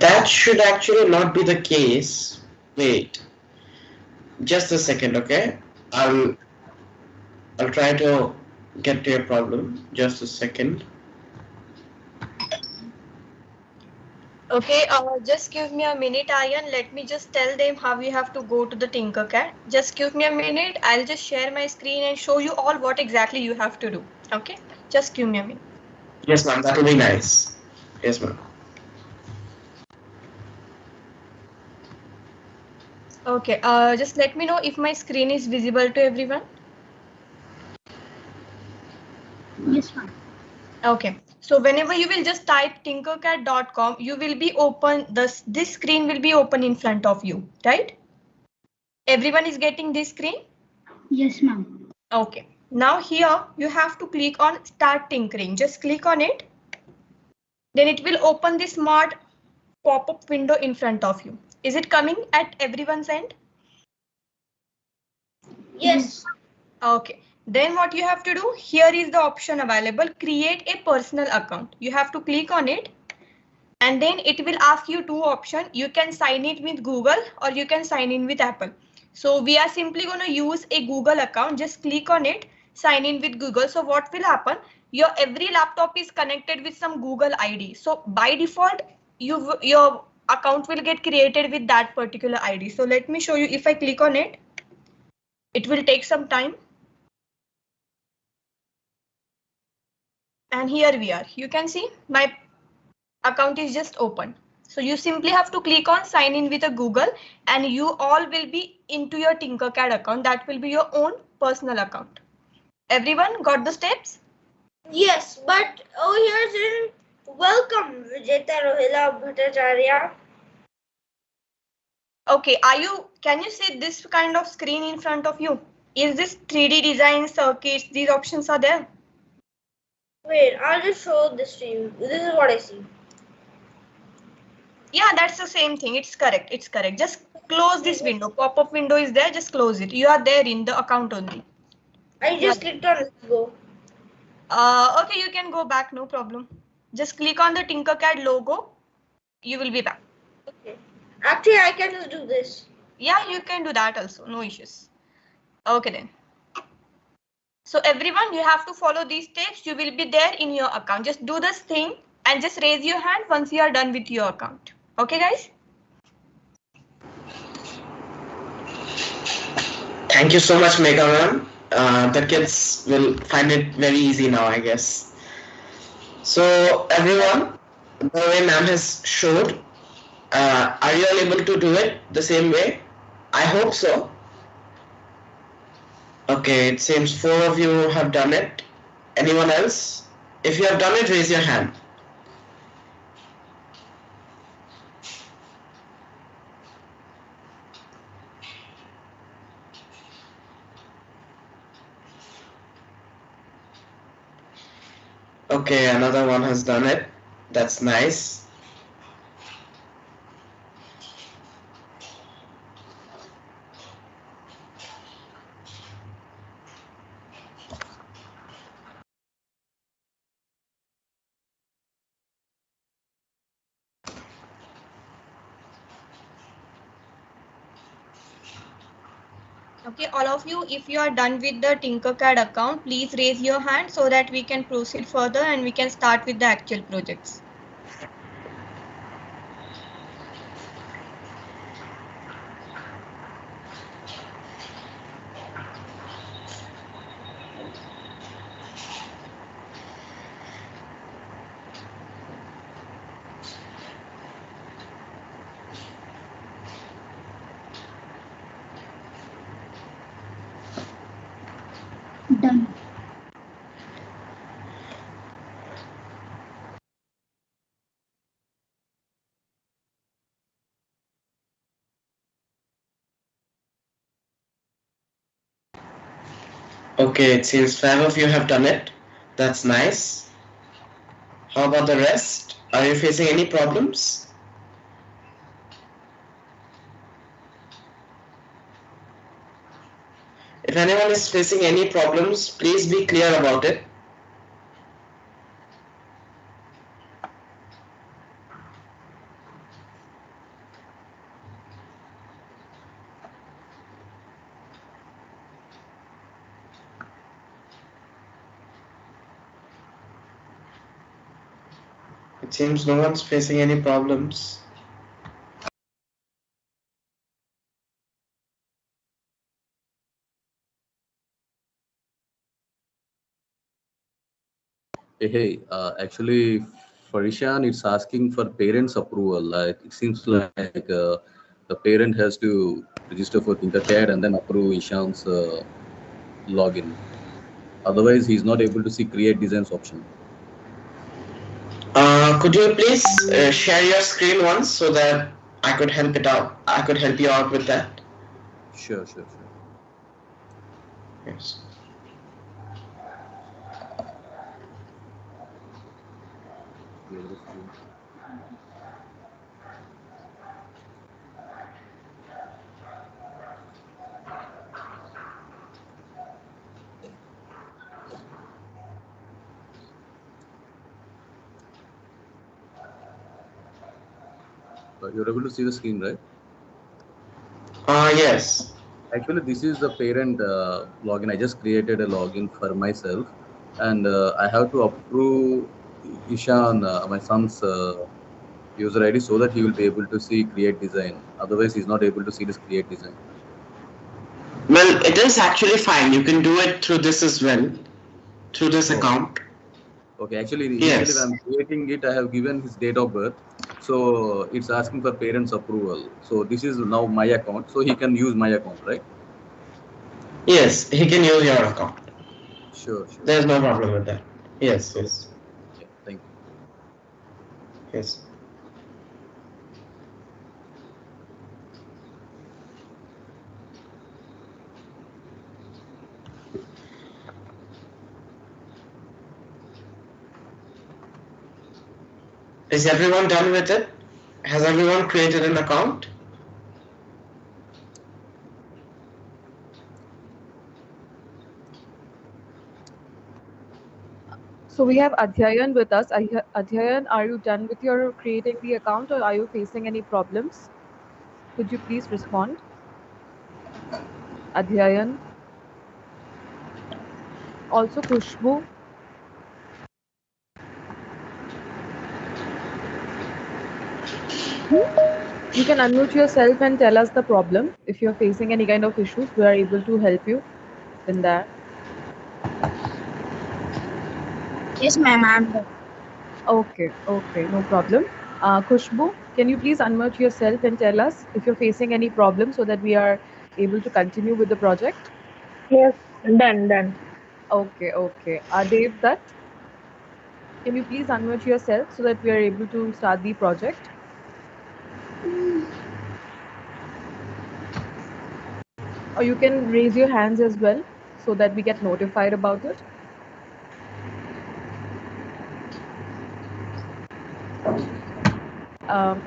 That should actually not be the case. Wait, just a second, okay? I'll try to get to your problem. Just a second. Okay, just give me a minute, Aryan. Let me just tell them how you have to go to the Tinkercad. Just give me a minute. I'll just share my screen and show you all what exactly you have to do. Okay, just give me a minute. Yes, ma'am. That will be nice. Yes, ma'am. Okay, just let me know if my screen is visible to everyone. Yes, ma'am. Okay, so whenever you will just type tinkercad.com, you will be open, this screen will be open in front of you, right? Everyone is getting this screen? Yes, ma'am. Okay, now here you have to click on start tinkering. Just click on it. Then it will open the smart pop-up window in front of you. Is it coming at everyone's end? Yes. Okay. Then what you have to do, here is the option available, create a personal account. You have to click on it and then it will ask you two options. You can sign in with Google or you can sign in with Apple. So we are simply going to use a Google account. Just click on it, sign in with Google. So what will happen? Your every laptop is connected with some Google ID. So by default, your account will get created with that particular ID. So let me show you. If I click on it, it will take some time. And here we are. You can see my account is just open. So you simply have to click on sign in with a Google and you all will be into your Tinkercad account. That will be your own personal account. Everyone got the steps? Yes, but here's in welcome Vijeta Rohila Bhattacharya. Okay, can you see this kind of screen in front of you? Is this 3D design circuits? These options are there. Wait, I'll just show this to you. This is what I see. Yeah, that's the same thing. It's correct. It's correct. Just close this window. Pop-up window is there. Just close it. You are there in the account only. I just clicked on let's go. Okay, you can go back. No problem. Just click on the Tinkercad logo. You will be back. Okay. Actually, I can just do this. Yeah, you can do that also. No issues. Okay then. So everyone, you have to follow these steps. You will be there in your account. Just do this thing and just raise your hand once you are done with your account. Okay, guys? Thank you so much, Megha ma'am. The kids will find it very easy now, I guess. So everyone, the way ma'am has showed, are you all able to do it the same way? I hope so. Okay, it seems 4 of you have done it. Anyone else? If you have done it, raise your hand. Okay, another one has done it. That's nice. Okay, all of you, if you are done with the Tinkercad account, please raise your hand so that we can proceed further and we can start with the actual projects. Done. Okay, it seems 5 of you have done it. That's nice. How about the rest? Are you facing any problems? If anyone is facing any problems, please be clear about it. It seems no one's facing any problems. Hey, actually, for Ishan, it's asking for parents' approval. Like it seems like the parent has to register for Tinkercad and then approve Ishan's login. Otherwise, he's not able to see create designs option. Could you please share your screen once so that I could help it out? I could help you out with that. Sure. Yes. You're able to see the screen, right? Yes. Actually, this is the parent login. I just created a login for myself, and I have to approve Ishan, my son's user ID, so that he will be able to see create design. Otherwise, he's not able to see this create design. Well, it is actually fine. You can do it through this as well, through this account. Okay, actually, Yes. initially when I'm creating it, I have given his date of birth. So it's asking for parents' approval. So this is now my account. So he can use my account, right? Yes, he can use your account. Sure. There's no problem with that. Yes. Yeah, thank you. Yes. Is everyone done with it? Has everyone created an account? So we have Adhyayan with us. Adhyayan, are you done with your creating the account or are you facing any problems? Could you please respond? Adhyayan. Also Kushbu. You can unmute yourself and tell us the problem. If you're facing any kind of issues, we are able to help you in that. Yes, ma'am, I'm done. Okay, no problem. Kushbu, can you please unmute yourself and tell us if you're facing any problem so that we are able to continue with the project? Yes, done. Okay. Dev Dutt, can you please unmute yourself so that we are able to start the project? Or you can raise your hands as well so that we get notified about it.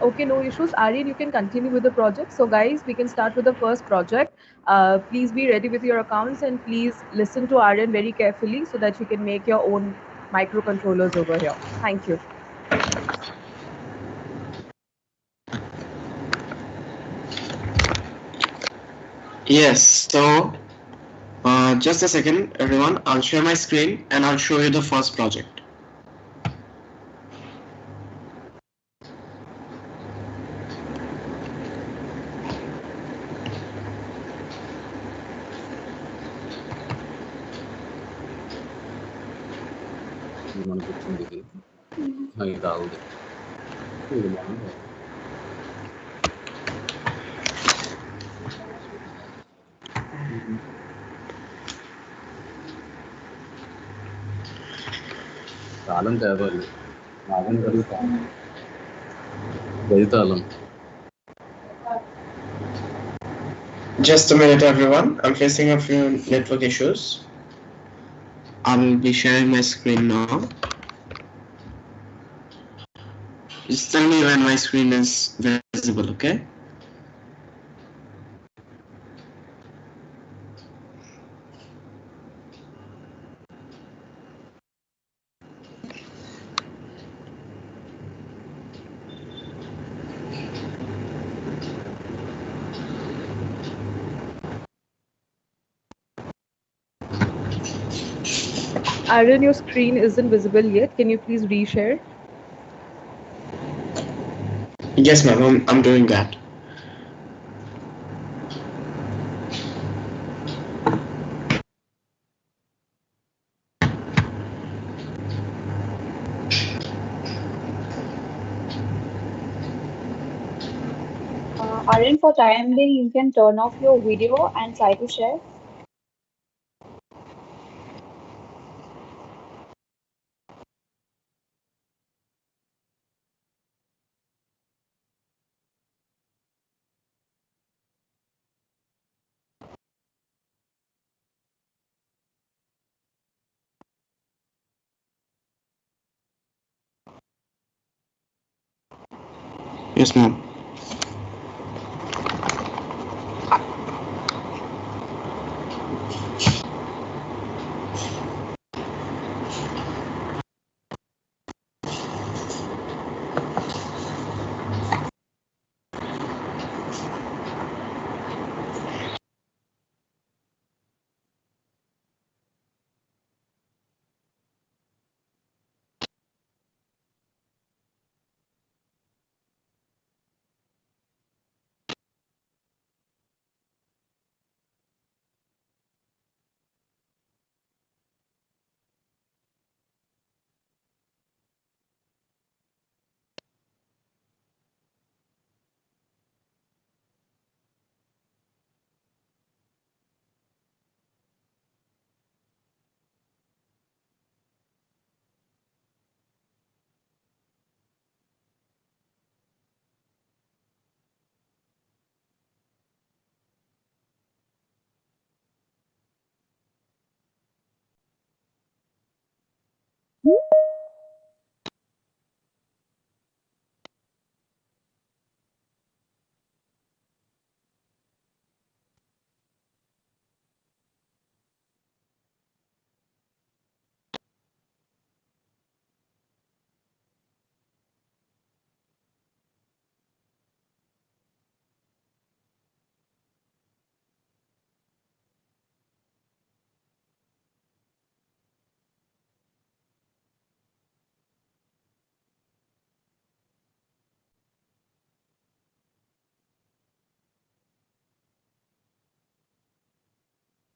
Okay, no issues. Aryan, you can continue with the project. So guys, we can start with the first project. Please be ready with your accounts and please listen to Aryan very carefully so that you can make your own microcontrollers over here. Thank you. Yes, so just a second, everyone. I'll share my screen and I'll show you the first project. తాళం తేవాలి నాగం కడుగుతాం గది తాళం. Just a minute, everyone. I'm facing a few network issues. I'll be sharing my screen now. Just tell me when my screen is visible, okay? Aryan, your screen isn't visible yet. Can you please reshare? Yes, ma'am. I'm doing that. Aryan, for time being, you can turn off your video and try to share. Yes, ma'am.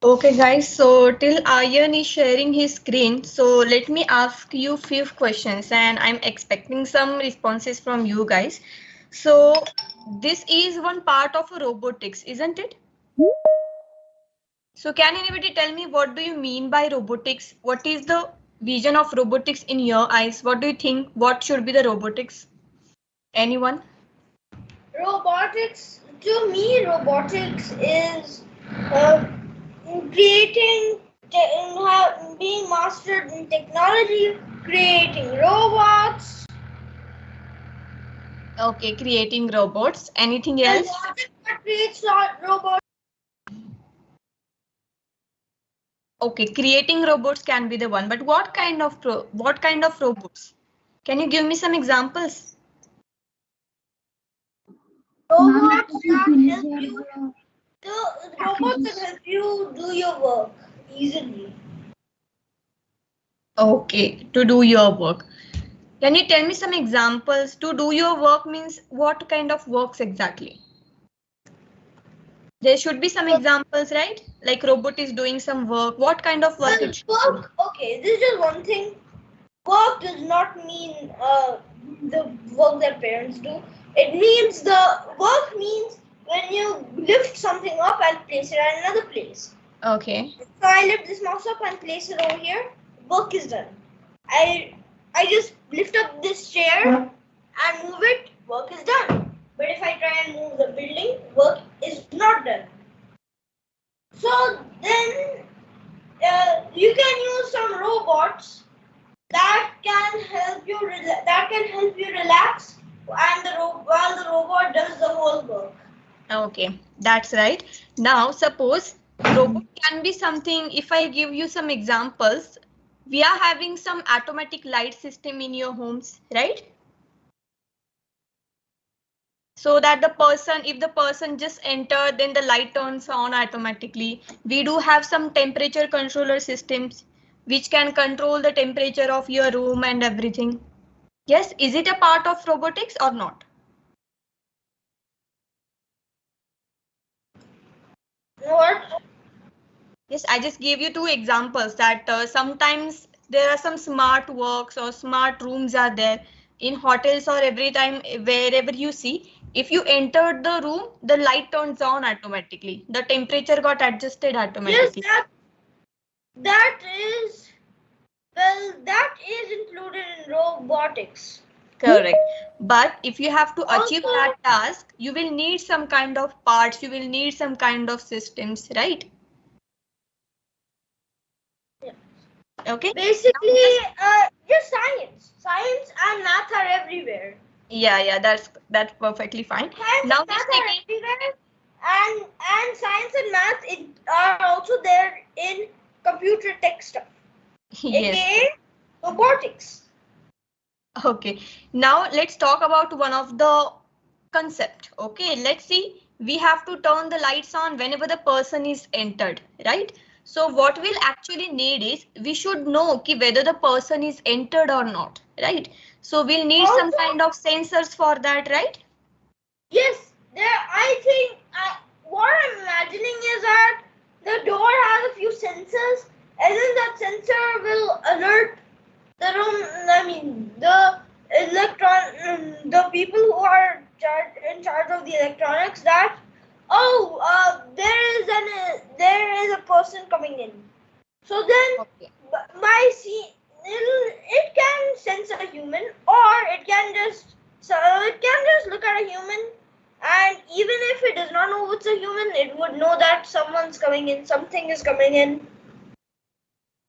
Okay, guys, so till Aryan is sharing his screen, so let me ask you few questions and I'm expecting some responses from you guys. So this is one part of a robotics, isn't it? So can anybody tell me what do you mean by robotics? What is the vision of robotics in your eyes? What do you think? What should be the robotics? Anyone? Robotics, to me, robotics is uh, creating, being mastered in technology, creating robots. Okay, creating robots. Anything And else? logic that creates robots. Okay, creating robots can be the one, but what kind of robots? Can you give me some examples? Robots that help you. The robots that help you do your work easily. Okay, to do your work. Can you tell me some examples? To do your work means what kind of works exactly? There should be some examples, right? Like robot is doing some work. What kind of work it should do? Work, okay, this is just one thing. Work does not mean the work that parents do. It means the work means when you lift something up and place it at another place. Okay. So I lift this mouse up and place it over here. Work is done. I just lift up this chair and move it. Work is done. But if I try and move the building, work is not done. So then you can use some robots that can help you relax, and while the robot does the whole work. Okay, that's right. Now, suppose robot can be something. If I give you some examples, we are having some automatic light system in your homes, right? So that if the person just enter, then the light turns on automatically. We do have some temperature controller systems which can control the temperature of your room and everything. Yes, is it a part of robotics or not? What? Yes, I just gave you two examples that sometimes there are some smart works or smart rooms are there in hotels or every time wherever you see. If you entered the room, the light turns on automatically. The temperature got adjusted automatically. Yes, that is, well, that is included in robotics. Correct. But if you have to achieve Also, that task, you will need some kind of parts, you will need some kind of systems, right? yeah. Okay. Basically, just science and math are everywhere. Yeah, that's perfectly fine. Science Now and the math are second, everywhere, and science and math are also there in computer tech stuff, yes. aka robotics. Okay, now let's talk about one of the concept. Okay, let's see. We have to turn the lights on whenever the person is entered, right? So what we'll actually need is we should know whether the person is entered or not, right? So we'll need some Also, kind of sensors for that, right? yes, there. I think what I'm imagining is that the door has a few sensors, and then that sensor will alert the room. I mean, the people who are in charge of the electronics that there is a person coming in. So then, Okay. by see, it can sense a human, or it can just look at a human, and even if it does not know it's a human, it would know that someone's coming in, something is coming in.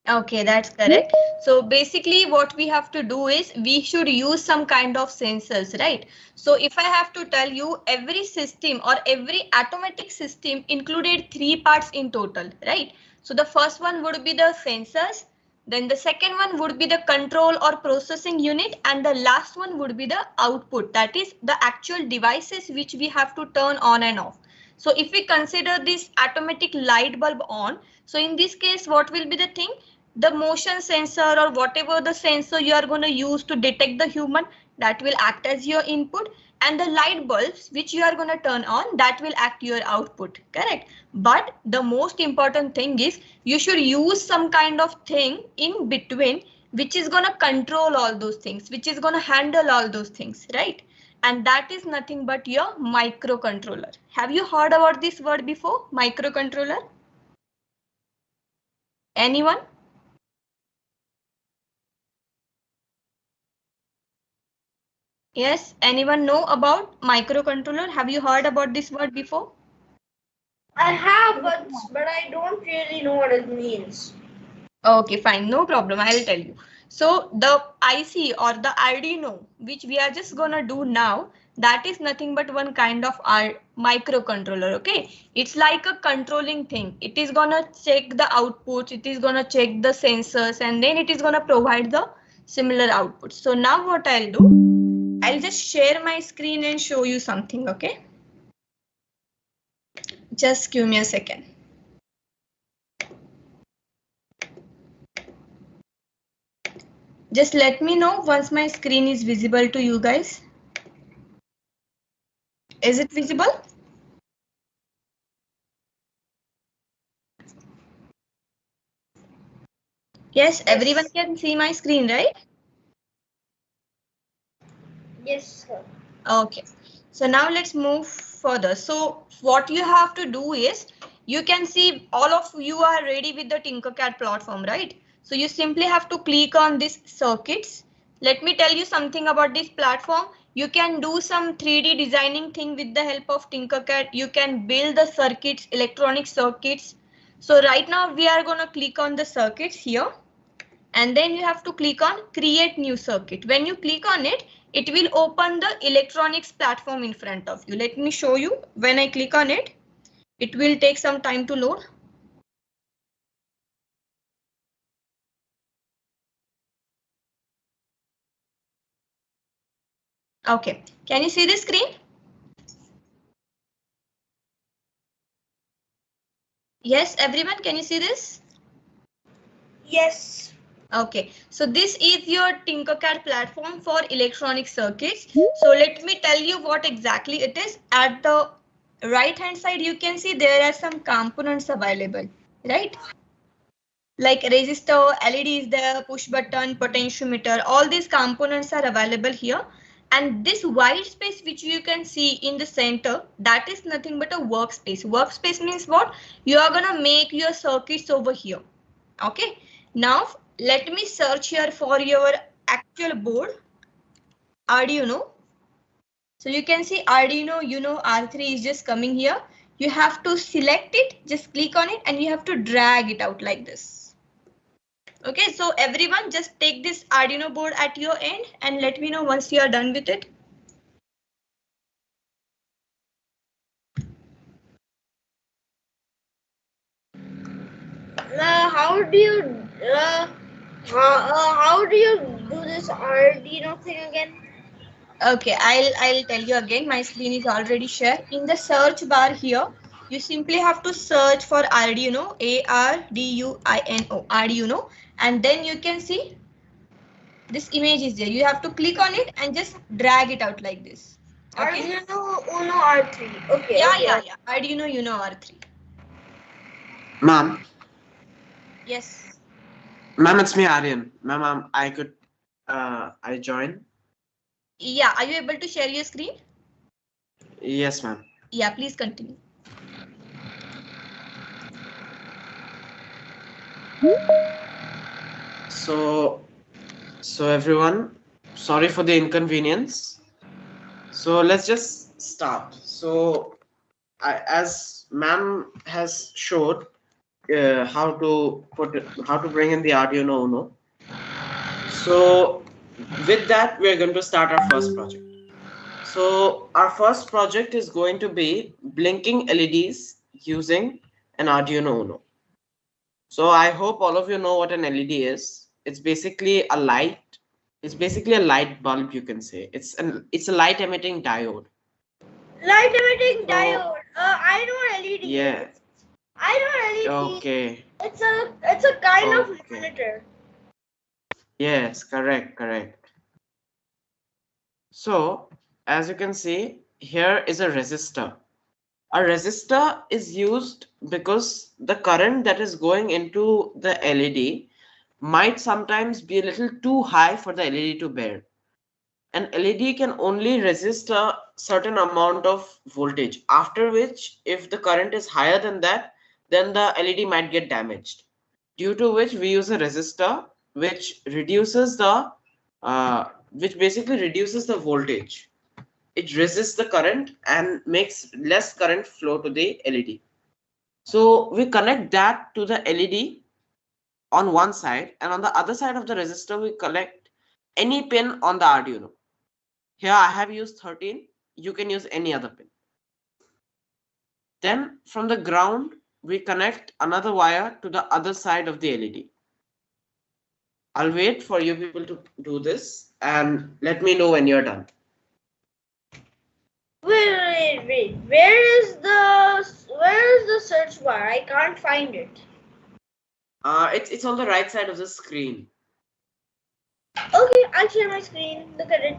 Okay, that's correct. So basically what we have to do is we should use some kind of sensors, right? So if I have to tell you, every system or every automatic system included three parts in total, right? So the first one would be the sensors, then the second one would be the control or processing unit, and the last one would be the output, that is the actual devices which we have to turn on and off. So if we consider this automatic light bulb on, so in this case, what will be the thing? The motion sensor or whatever the sensor you are going to use to detect the human, that will act as your input, and the light bulbs which you are going to turn on, that will act your output, correct? But the most important thing is you should use some kind of thing in between which is going to control all those things, which is going to handle all those things, right? And that is nothing but your microcontroller. Have you heard about this word before, microcontroller? Anyone? Yes, anyone know about microcontroller? Have you heard about this word before? I have, but I don't really know what it means. Okay, fine, no problem. I'll tell you. So the IC or the Arduino, which we are just gonna do now, that is nothing but one kind of our microcontroller. Okay, it's like a controlling thing. It is gonna check the outputs, it is gonna check the sensors, and then it is gonna provide the similar outputs. So now what I'll do, I'll just share my screen and show you something. Okay, just give me a second. Just let me know once my screen is visible to you guys. Is it visible? Yes, everyone can see my screen, right? Yes, sir. Okay. So now let's move further. So what you have to do is, you can see all of you are ready with the Tinkercad platform, right? So you simply have to click on this circuits. Let me tell you something about this platform. You can do some 3D designing thing with the help of Tinkercad. You can build the circuits, electronic circuits. So right now we are going to click on the circuits here. And then you have to click on create new circuit. When you click on it, it will open the electronics platform in front of you. Let me show you. When I click on it, it will take some time to load. Okay, can you see the screen? Yes, everyone, can you see this? Yes. Okay, so this is your Tinkercad platform for electronic circuits. So let me tell you what exactly it is. At the right hand side, you can see there are some components available, right? Like resistor, LED is there, push button, potentiometer, all these components are available here. And this white space which you can see in the center, that is nothing but a workspace. Workspace means what? You are gonna make your circuits over here. Okay. Now let me search here for your actual board, Arduino. So you can see Arduino Uno R3 is just coming here. You have to select it, just click on it, and you have to drag it out like this. Okay, so everyone just take this Arduino board at your end and let me know once you are done with it. How do you do this Arduino thing again? Okay, I'll tell you again. My screen is already shared. In the search bar here, you simply have to search for Arduino, Arduino, Arduino, and then you can see this image is there. You have to click on it and just drag it out like this. Okay. Arduino Uno R3. Okay. Yeah. Arduino Uno R3. Ma'am. Yes. Ma'am, it's me, Aryan. Ma'am, I join? Yeah, are you able to share your screen? Yes, ma'am. Yeah, please continue. So everyone, sorry for the inconvenience. So let's just start. So as ma'am has showed how to bring in the Arduino Uno. So with that, we're going to start our first project. So our first project is going to be blinking LEDs using an Arduino Uno. So I hope all of you know what an LED is. It's basically a light. It's basically a light bulb, you can say. It's a light emitting diode. Light emitting diode. I know LED. Yeah. I know LED. Okay. It's a kind of monitor. Yes, correct. So as you can see, here is a resistor. A resistor is used because the current that is going into the LED might sometimes be a little too high for the LED to bear. An LED can only resist a certain amount of voltage, after which if the current is higher than that, then the LED might get damaged. Due to which we use a resistor which reduces the which basically reduces the voltage. It resists the current and makes less current flow to the LED. So we connect that to the LED on one side, and on the other side of the resistor we connect any pin on the Arduino. Here I have used 13. You can use any other pin. Then from the ground we connect another wire to the other side of the LED. I'll wait for you people to do this and let me know when you're done. Wait. Where is the search bar? I can't find it. It's on the right side of the screen. Okay, I'll share my screen. Look at it.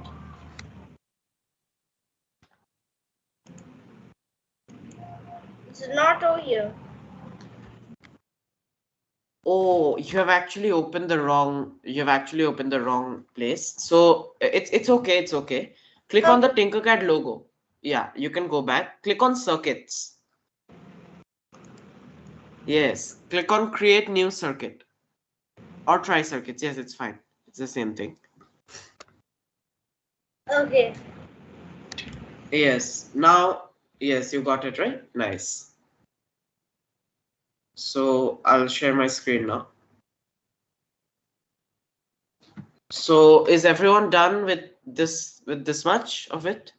It's not over here. Oh, you have actually opened the wrong place. So it's okay. Click on the Tinkercad logo. Yeah, you can go back. Click on circuits. Yes, click on create new circuit or try circuits. Yes, it's fine. It's the same thing. Okay. Yes, now, yes, you got it right. Nice. So I'll share my screen now. So is everyone done with this much of it?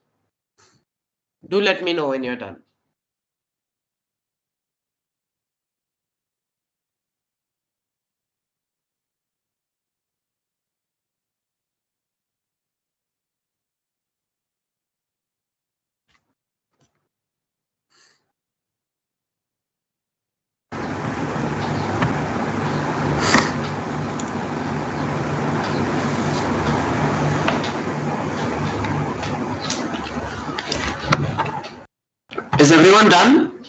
Do let me know when you're done. Is everyone done?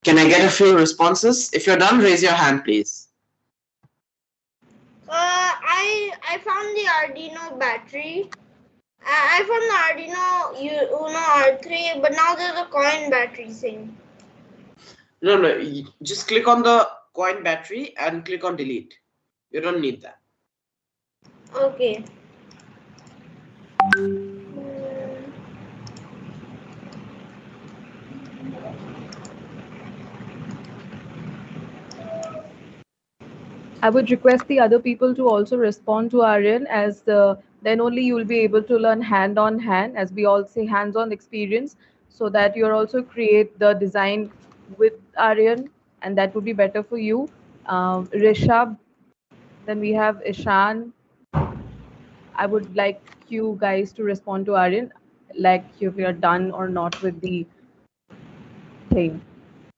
Can I get a few responses? If you're done, raise your hand, please. I found the Arduino battery. I found the Arduino Uno R3, but now there's a coin battery thing. No, just click on the coin battery and click on delete. You don't need that. Okay. I would request the other people to also respond to Aryan, as then only you will be able to learn hand on hand, as we all say hands-on experience, so that you're also create the design with Aryan, and that would be better for you. Rishabh, then we have Ishan. I would like you guys to respond to Aryan, like if you're done or not with the thing.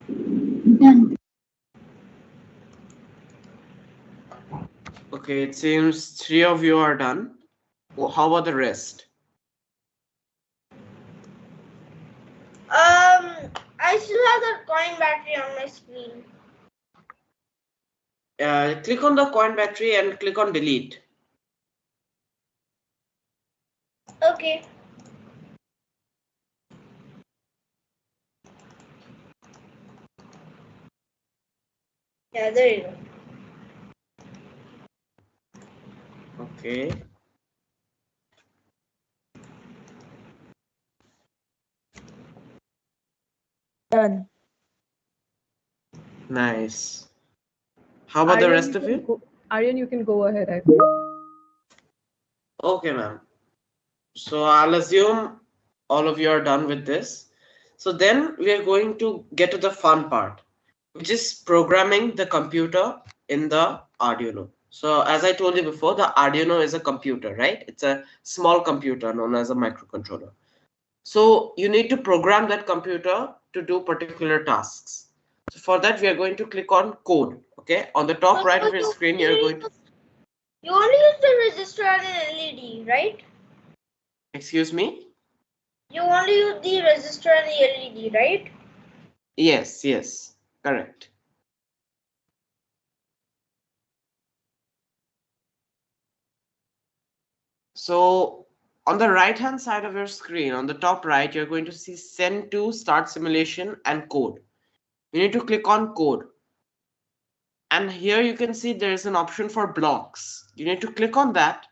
Done. Okay, it seems 3 of you are done. Well, how about the rest? I still have that coin battery on my screen. Click on the coin battery and click on delete. Okay. Yeah, there you go. Okay. Done. Nice. How about the rest of you? Aryan, you can go ahead, I think. Okay, ma'am. So I'll assume all of you are done with this. So then we are going to get to the fun part, which is programming the computer in the Arduino. So as I told you before, the Arduino is a computer, right? It's a small computer known as a microcontroller. So you need to program that computer to do particular tasks. So for that, we are going to click on code. Okay, on the top right of your screen, you're going to. You only use the resistor and an LED, right? Excuse me? You only use the resistor and the LED, right? Yes, correct. So on the right hand side of your screen, on the top right, you're going to see send to start simulation and code. You need to click on code. And here you can see there is an option for blocks. You need to click on that,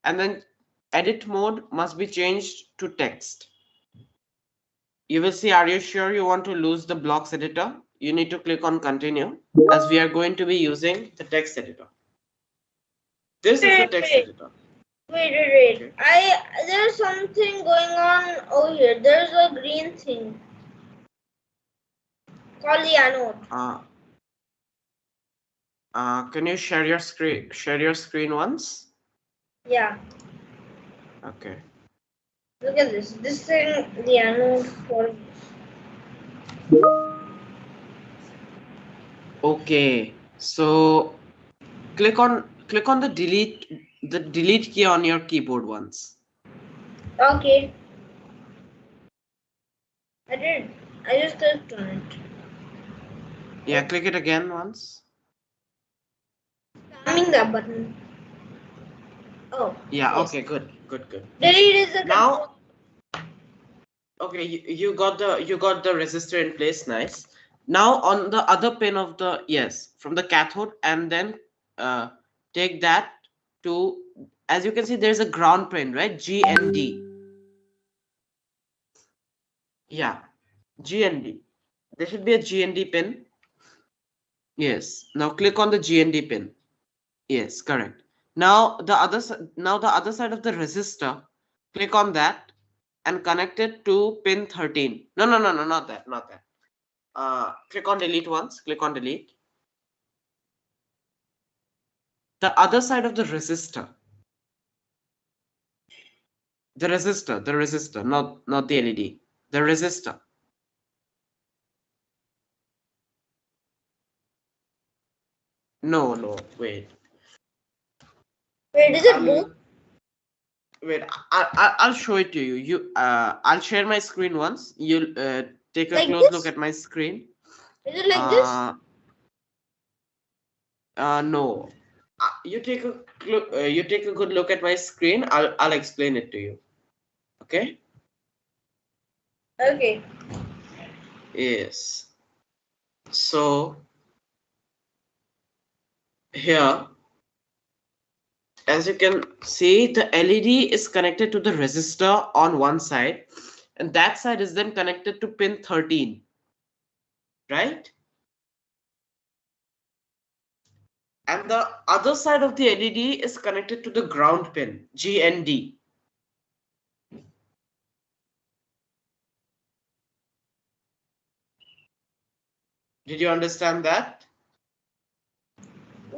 and then edit mode must be changed to text. You will see, are you sure you want to lose the blocks editor? You need to click on continue, as we are going to be using the text editor. This is the text editor. Wait. There's something going on over here. There's a green thing called the anode. Can you share your screen? Share your screen once. Yeah. Okay. Look at this. This thing, the anode for. Okay. So click on the delete key on your keyboard once. Okay. I did. I just clicked on it. Yeah, click it again once. Spamming that button. Oh. Yeah. Yes. Okay. Good. Delete is the now. Okay, you got the resistor in place. Nice. Now on the other pin of the from the cathode, and then take that to, as you can see, there's a ground pin, right? G and D. Yeah, G and D. There should be a G and D pin. Yes. Now click on the G and D pin. Yes, correct. Now the other side of the resistor, click on that and connect it to pin 13. No, not that. Click on delete once. Click on delete. The other side of the resistor. The resistor, not the LED. The resistor. No, wait. Wait, is it both? Wait, I'll show it to you. I'll share my screen once. You'll take a Like close this? look at my screen. Is it like this? No. You take a you take a good look at my screen. I'll explain it to you. Okay. Okay. Yes. So here, as you can see, the LED is connected to the resistor on one side, and that side is then connected to pin 13, right? And the other side of the LED is connected to the ground pin, GND. Did you understand that?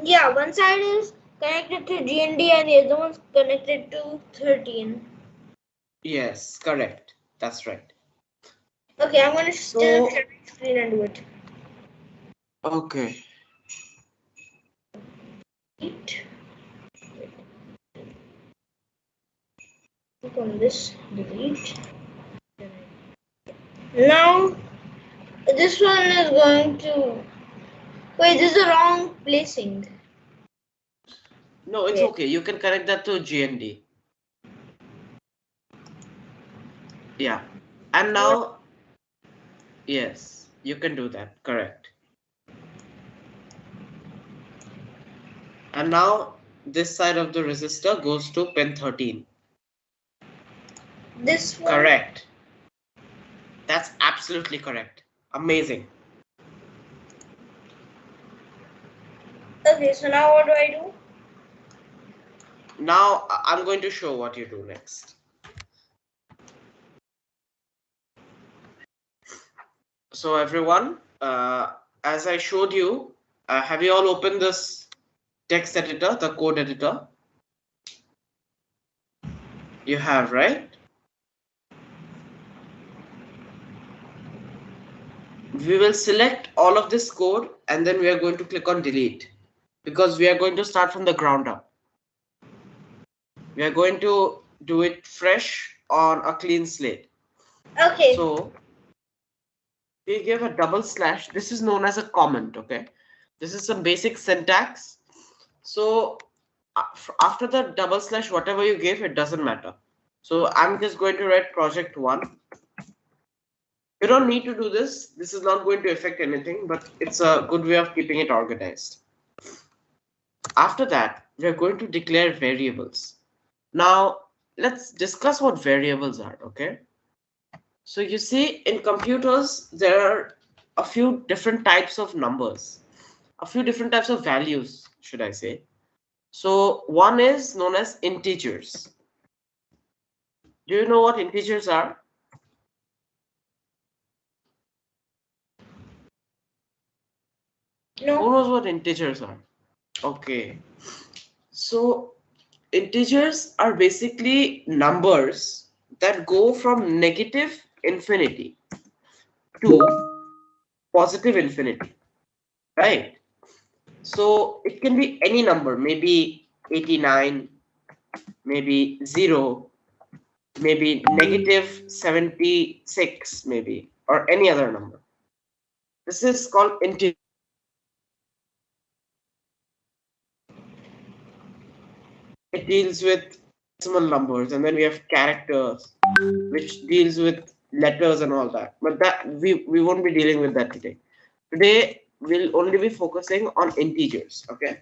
Yeah, one side is connected to GND and the other one's connected to 13. Yes, correct. That's right. Okay, I'm gonna still share my screen and do it. Okay. Delete. Click on this, delete. Now, this one is going to. Wait, this is the wrong placing. No, it's Wait. okay. You can connect that to GND. Yeah. And now, yes, you can do that. Correct. And now this side of the resistor goes to pin 13. This one. Correct. That's absolutely correct. Amazing. Okay, so now what do I do? Now I'm going to show what you do next. So everyone, as I showed you, have you all opened this text editor, the code editor? You have, right? We will select all of this code and then we are going to click on delete because we are going to start from the ground up. We are going to do it fresh on a clean slate. Okay. So we give a double slash. This is known as a comment. Okay, this is some basic syntax. So after the double slash, whatever you give, it doesn't matter. So I'm just going to write project 1. You don't need to do this. This is not going to affect anything, but it's a good way of keeping it organized. After that, we're going to declare variables. Now, let's discuss what variables are, okay? So you see, in computers, there are a few different types of numbers, a few different types of values, should I say. So one is known as integers. Do you know what integers are? No. Who knows what integers are? Okay. So integers are basically numbers that go from negative infinity to positive infinity, right? So it can be any number, maybe 89, maybe 0, maybe negative 76, maybe, or any other number. This is called integer. It deals with decimal numbers, and then we have characters, which deals with letters and all that. But that we won't be dealing with that today. Today we'll only be focusing on integers. Okay.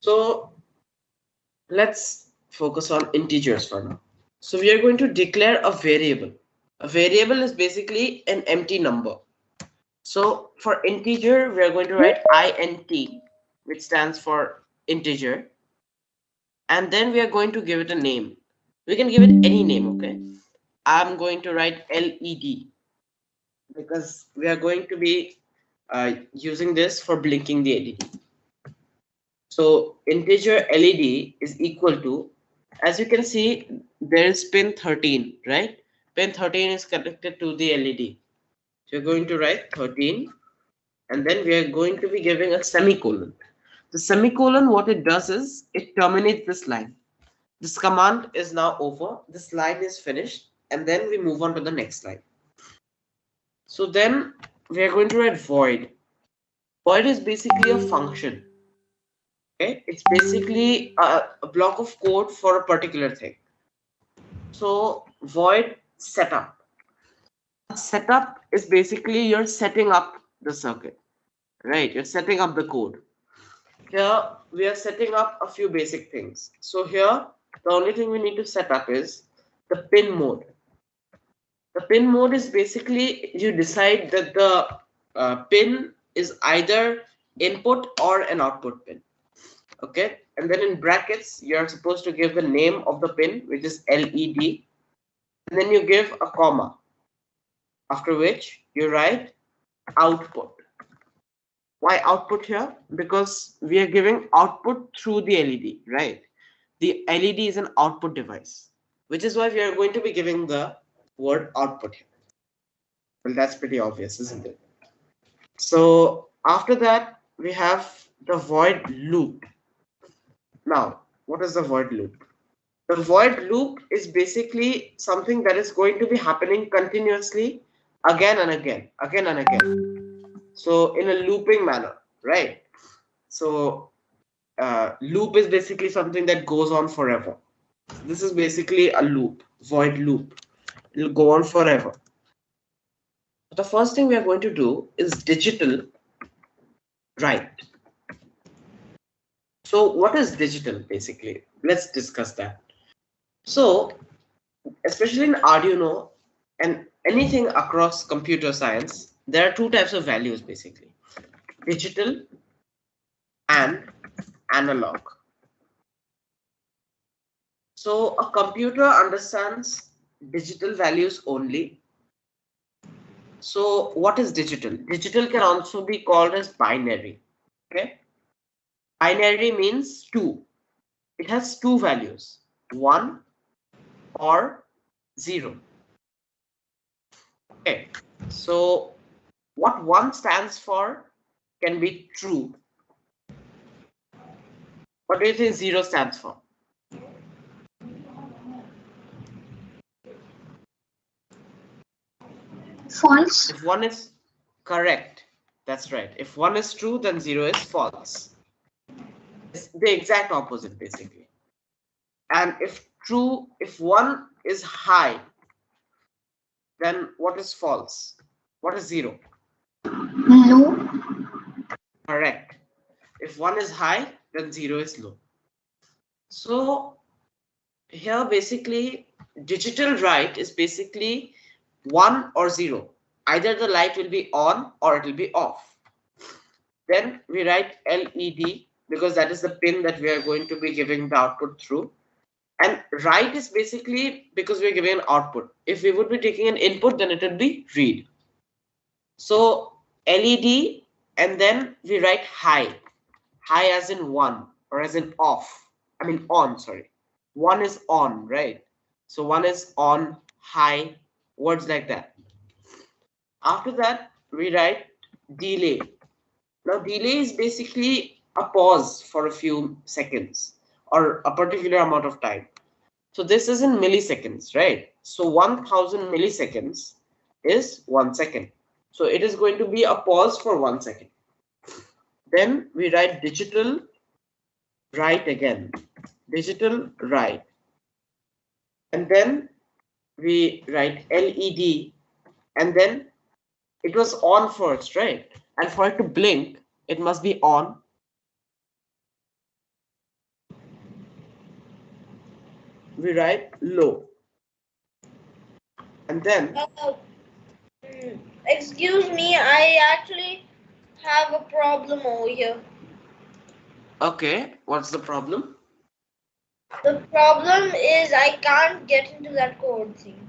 So let's focus on integers for now. So we are going to declare a variable. A variable is basically an empty number. So for integer, we are going to write int, which stands for integer. And then we are going to give it a name. We can give it any name, okay? I'm going to write LED because we are going to be using this for blinking the LED. So integer LED is equal to, as you can see, there is pin 13, right? Pin 13 is connected to the LED. So you're going to write 13, and then we are going to be giving a semicolon. The semicolon, what it does is it terminates this line. This command is now over. This line is finished. And then we move on to the next line. So then we are going to write void. Void is basically a function. Okay, it's basically a block of code for a particular thing. So void setup. Setup is basically you're setting up the circuit, right? You're setting up the code. Here we are setting up a few basic things. So here the only thing we need to set up is the pin mode. The pin mode is basically you decide that the pin is either input or an output pin. Okay, and then in brackets you're supposed to give the name of the pin, which is LED, and then you give a comma, after which you write output. Why output here? Because we are giving output through the LED, right? The LED is an output device, which is why we are going to be giving the word output here. Well, that's pretty obvious, isn't it? So after that, we have the void loop. Now, what is the void loop? The void loop is basically something that is going to be happening continuously again and again, again and again. So in a looping manner, right? So loop is basically something that goes on forever. This is basically a loop, void loop. It will go on forever. The first thing we are going to do is digital write. So what is digital basically? Let's discuss that. So especially in Arduino and anything across computer science, there are two types of values basically, digital and analog. So a computer understands digital values only. So what is digital? Digital can also be called as binary. Okay, binary means 2. It has 2 values, 1 or 0. Okay, so what 1 stands for can be true. What do you think 0 stands for? False. If 1 is correct, that's right. If 1 is true, then 0 is false. It's the exact opposite basically. And if 1 is high, then what is false? What is 0? Low. Correct. If 1 is high, then 0 is low. So here basically digital write is basically 1 or 0. Either the light will be on or it will be off. Then we write LED because that is the pin that we are going to be giving the output through. And write is basically because we're giving an output. If we would be taking an input, then it would be read. So LED, and then we write high. High as in 1 or as in off. I mean on, sorry. 1 is on, right? So 1 is on, high, words like that. After that, we write delay. Now delay is basically a pause for a few seconds or a particular amount of time. So this is in milliseconds, right? So 1000 milliseconds is 1 second. So it is going to be a pause for 1 second. Then we write digital write again. Digital write. And then we write LED, and then it was on first, right? And for it to blink, it must be on. We write low. And then Excuse me, I actually have a problem over here. okay, what's the problem? The problem is I can't get into that code thing.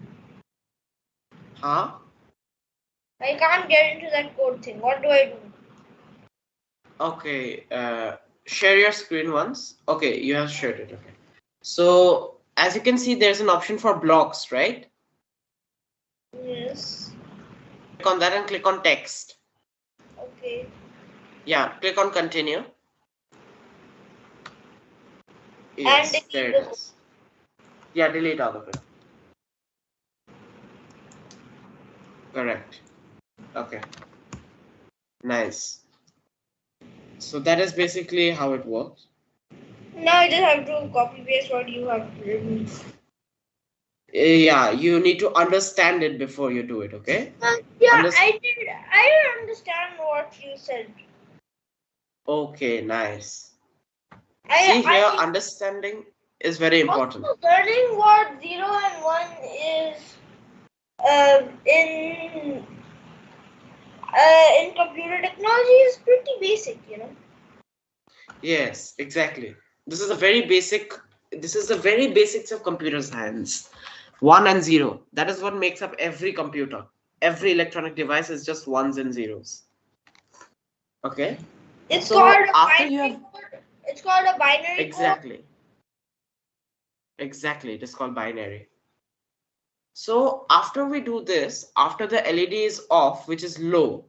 Huh? I can't get into that code thing. What do I do? Okay, share your screen once. Okay, you have shared it. Okay. So as you can see, there's an option for blocks, right? Yes. Click on that and click on text. Okay. Yeah, click on continue. Yes, And there it is. Yeah, delete all of it. Correct. Okay. Nice. So that is basically how it works. Now I just have to copy paste what you have written. Yeah, you need to understand it before you do it, okay? Yeah, Underst- I did. I didn't understand what you said. Okay, nice. See here, I understanding is very important. also learning what 0 and 1 is in computer technology is pretty basic, you know. Yes, exactly. This is a very basic. This is the very basics of computer science. 1 and 0. That is what makes up every computer. Every electronic device is just ones and zeros. Okay. It's So called a after binary you have code. It's called a binary code. exactly, exactly, it is called binary. So after we do this, after the LED is off, which is low,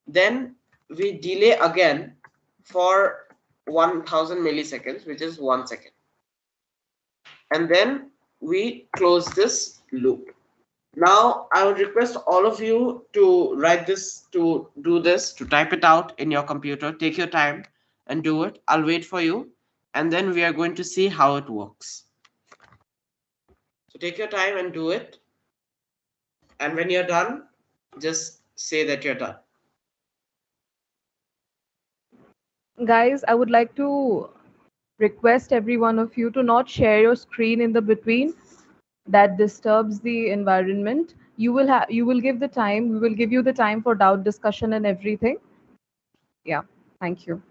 then we delay again for 1000 milliseconds, which is 1 second. And then we close this loop. Now I would request all of you to write this, to do this, to type it out in your computer. Take your time and do it. I'll wait for you. And then we are going to see how it works. So take your time and do it. And when you're done, just say that you're done. Guys, I would like to request every one of you to not share your screen in the between. That disturbs the environment. You will give the time. We will give you the time for doubt discussion and everything. Yeah, thank you.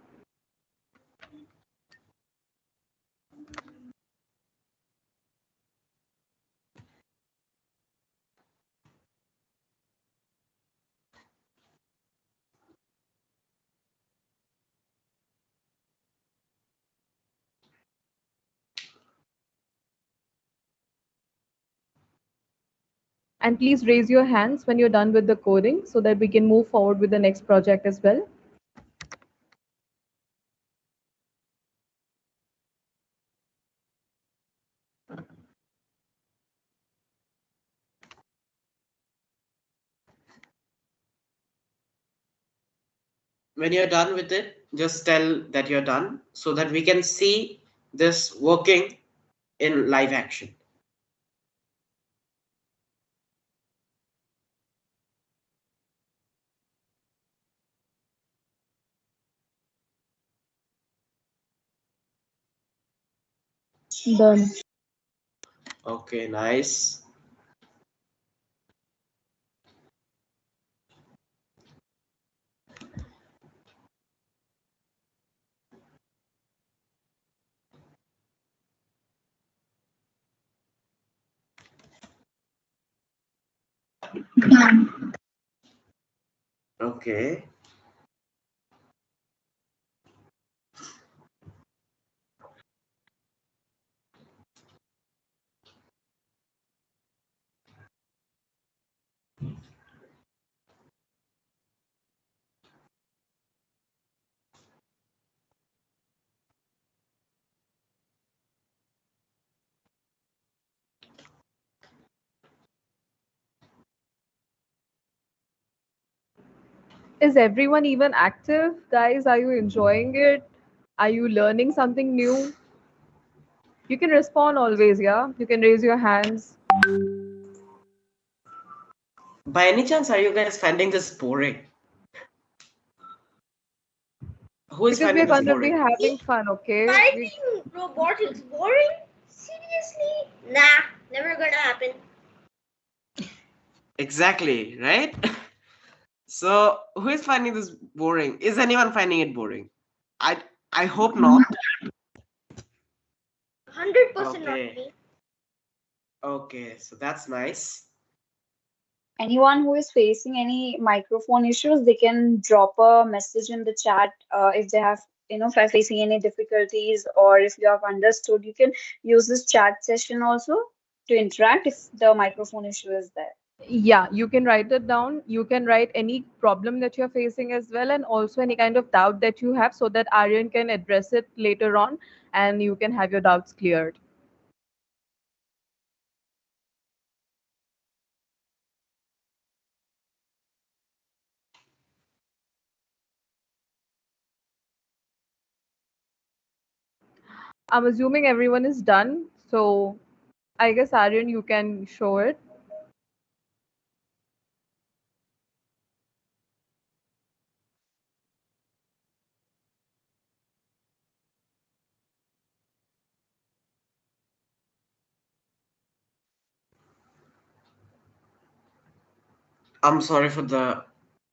And please raise your hands when you're done with the coding so that we can move forward with the next project as well. When you're done with it, just tell that you're done so that we can see this working in live action. Done. Okay, nice. Okay. Is everyone even active? Guys, are you enjoying it? Are you learning something new? You can respond always, yeah? You can raise your hands. By any chance, are you guys finding this boring? Who is Because we finding are this going to be boring? having fun, okay? Finding robotics boring? Seriously? Nah, never gonna happen. Exactly, right? So, who is finding this boring? Is anyone finding it boring? I I hope not. 100% not Okay. me. Okay, so that's nice. Anyone who is facing any microphone issues, they can drop a message in the chat if they have, if they're facing any difficulties or if you have understood. You can use this chat session also to interact if the microphone issue is there. Yeah, you can write it down. You can write any problem that you're facing as well, and also any kind of doubt that you have so that Aryan can address it later on and you can have your doubts cleared. I'm assuming everyone is done. So I guess Aryan, you can show it. I'm sorry for the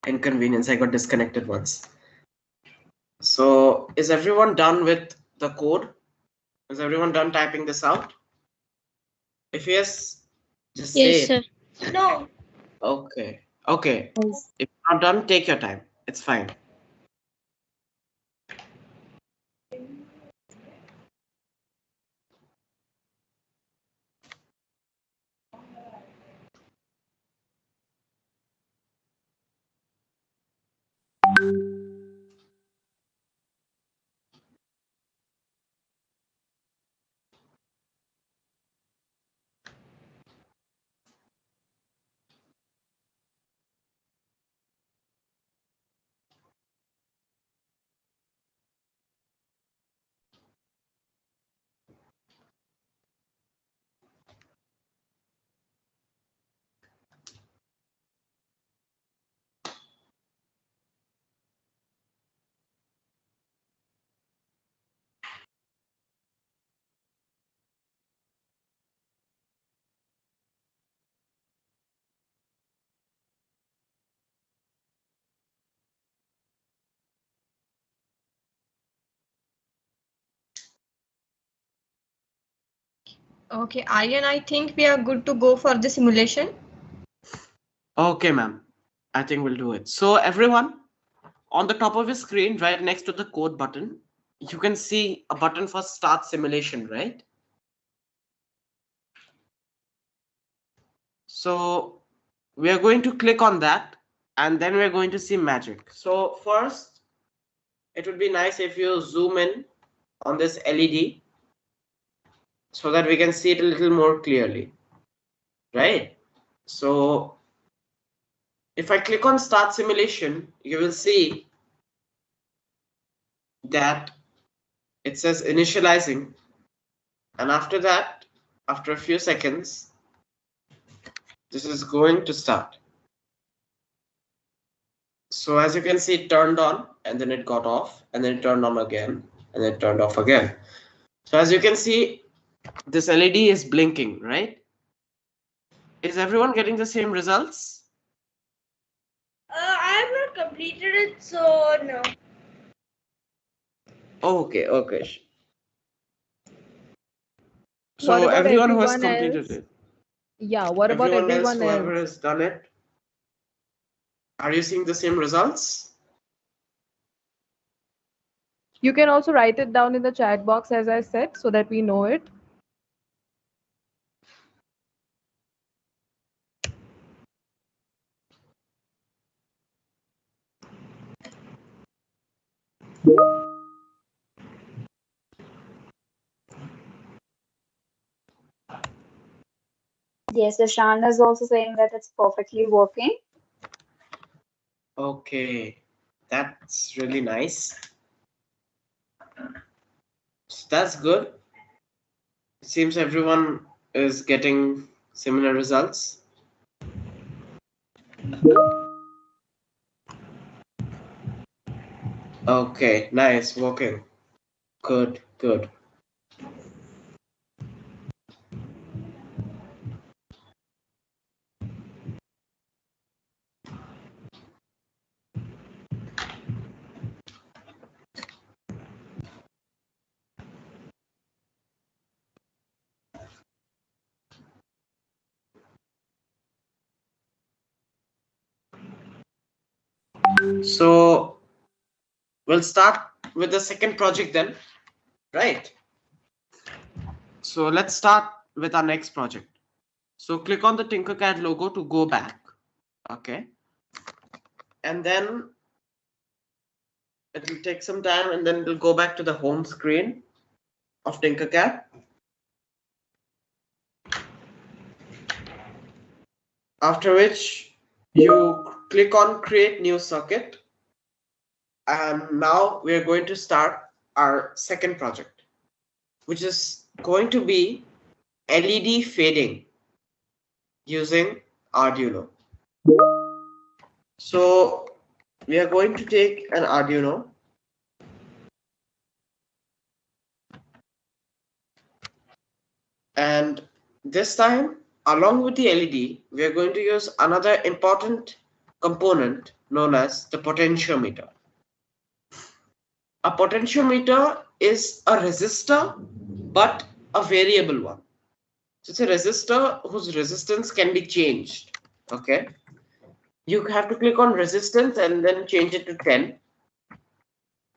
inconvenience. I got disconnected once. So is everyone done with the code? Is everyone done typing this out? If yes, just say Yes, sir. it. No. Okay. Okay. Yes. If you're not done, take your time. It's fine. Okay, Aryan, I think we are good to go for the simulation. Okay, ma'am. I think we'll do it. So everyone, on the top of your screen, right next to the code button, you can see a button for start simulation, right? So we are going to click on that and then we're going to see magic. So first, it would be nice if you zoom in on this LED so that we can see it a little more clearly, right? So if I click on start simulation, you will see that it says initializing, and after that, after a few seconds, this is going to start. So as you can see, it turned on and then it got off and then it turned on again and then it turned off again. So as you can see, this LED is blinking, right? Is everyone getting the same results? I have not completed it, so no. Okay, okay. What So about everyone who has everyone completed else? it, Yeah, what about everyone else, everyone whoever else? has done it, are you seeing the same results? You can also write it down in the chat box as I said so that we know it. Yes, Ishan is also saying that it's perfectly working. Okay, that's really nice. So that's good. It seems everyone is getting similar results. Okay, nice, working. Good, good. So we'll start with the second project then, right? So let's start with our next project. So click on the Tinkercad logo to go back. Okay. And then it'll take some time and then it'll go back to the home screen of Tinkercad. After which you click on create new circuit. And now we're going to start our second project. which is going to be LED fading using Arduino. So we are going to take an Arduino and this time, along with the LED, we are going to use another important component known as the potentiometer. A potentiometer is a resistor, but a variable one. So it's a resistor whose resistance can be changed. Okay. You have to click on resistance and then change it to 10.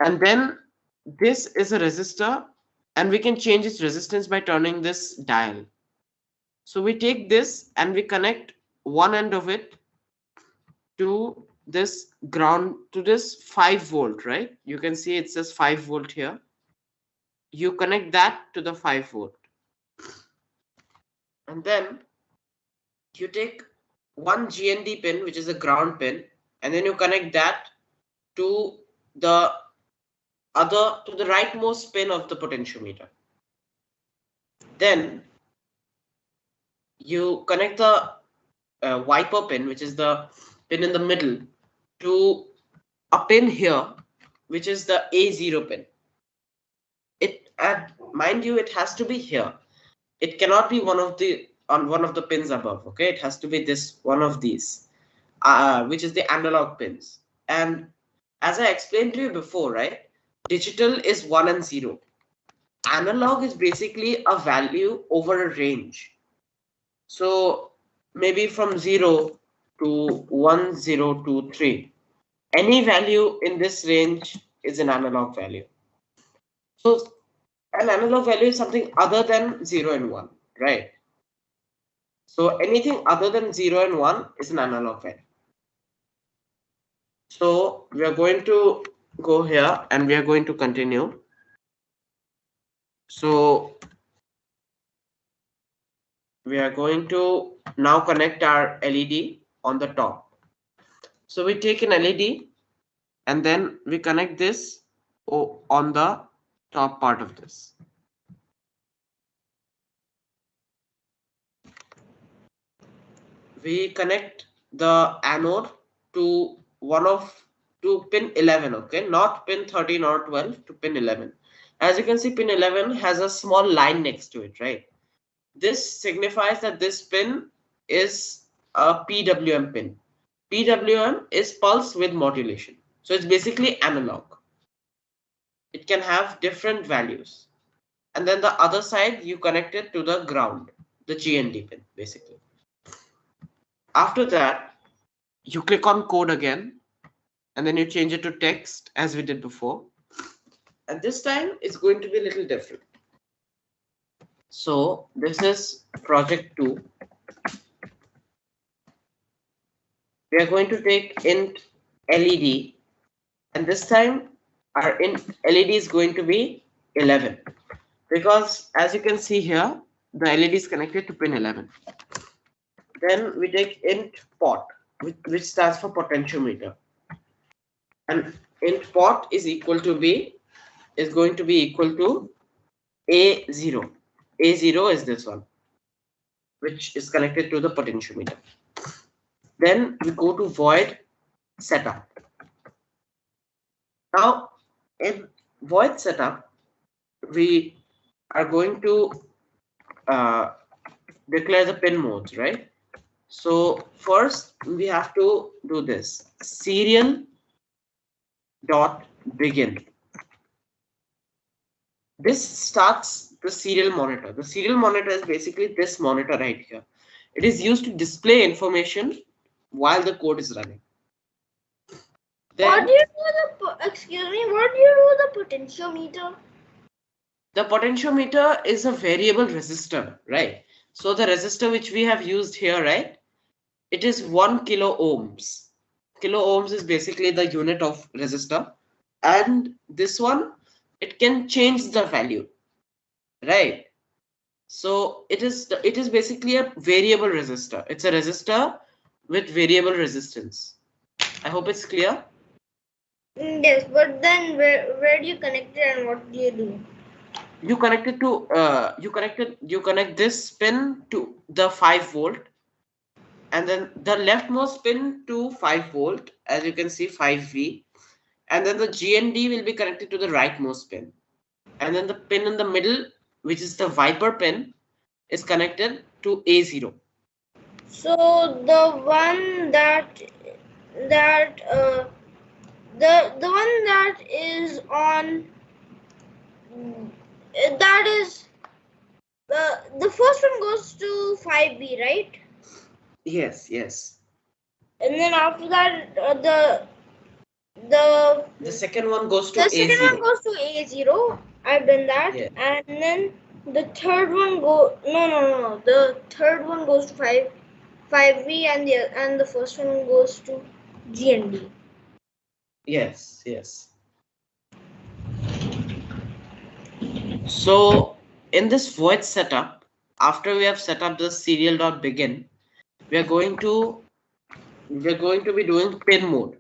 And then this is a resistor and we can change its resistance by turning this dial. So we take this and we connect one end of it to this ground, to this 5 volt, right? You can see it says 5 volt here. You connect that to the 5 volt. And then you take one GND pin, which is a ground pin, and then you connect that to the rightmost pin of the potentiometer. Then you connect the wiper pin, which is the pin in the middle, to a pin here, which is the A0 pin. Mind you, it has to be here. It cannot be one of the pins above. Okay, it has to be this one of these, which is the analog pins. And as I explained to you before, right, digital is 1 and 0. Analog is basically a value over a range. So maybe from 0 to 1, 0, 2, 3. Any value in this range is an analog value. So an analog value is something other than 0 and 1, right? So anything other than 0 and 1 is an analog value. So we are going to go here and we are going to continue. So we are going to now connect our LED on the top. So we take an LED and then we connect this on the top part of this. We connect the anode to pin 11, okay, not pin 13 or 12, to pin 11. As you can see, pin 11 has a small line next to it, right? This signifies that this pin is a PWM pin. PWM is pulse width modulation. So it's basically analog. It can have different values. And then the other side, you connect it to the ground, the GND pin, basically. After that, you click on code again, and then you change it to text as we did before. And this time it's going to be a little different. So this is project 2. We are going to take int LED, and this time our int LED is going to be 11, because as you can see here, the LED is connected to pin 11. Then we take int pot, which stands for potentiometer, and int pot is going to be equal to A0. A0 is this one, which is connected to the potentiometer. Then we go to void setup. Now in void setup, we are going to declare the pin modes, right? So first we have to do this serial dot begin. This starts the serial monitor. The serial monitor is basically this monitor right here. It is used to display information while the code is running. Then, what do you do what do you do the potentiometer? The potentiometer is a variable resistor, right? So the resistor which we have used here, right? It is 1 kilo ohms. Kilo ohms is basically the unit of resistor. And this one, it can change the value, right? So it is basically a variable resistor. It's a resistor with variable resistance. I hope it's clear. Yes, but then where do you connect it and what do you do? you connect it to you connect this pin to the 5 volt, and then the leftmost pin to 5 volt, as you can see 5V, and then the GND will be connected to the rightmost pin, and then the pin in the middle, which is the Viper pin, is connected to A0. So the one that the one that is on that is the first one goes to 5B, right? Yes, yes. And then after that The second one goes to the second A0. one goes to A0. I've done that. Yeah. And then the third one no. The third one goes to 5V, and the first one goes to GND. Yes, yes. So in this void setup, after we have set up the serial.begin, we are going to be doing pin mode.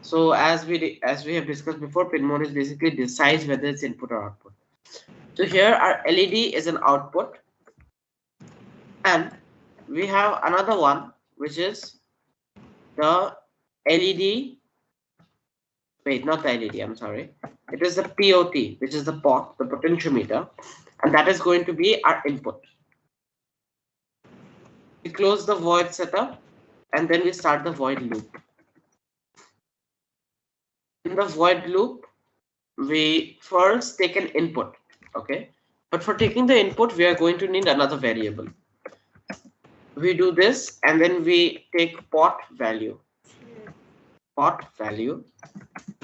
So as we have discussed before, pin mode is basically decides whether it's input or output. So here our LED is an output, and we have another one which is the LED. Wait, not the LED. I'm sorry. It is the POT, which is the potentiometer, and that is going to be our input. We close the void setup, and then we start the void loop. In the void loop, we first take an input, okay? But for taking the input, we are going to need another variable. We do this, and then we take pot value. Pot value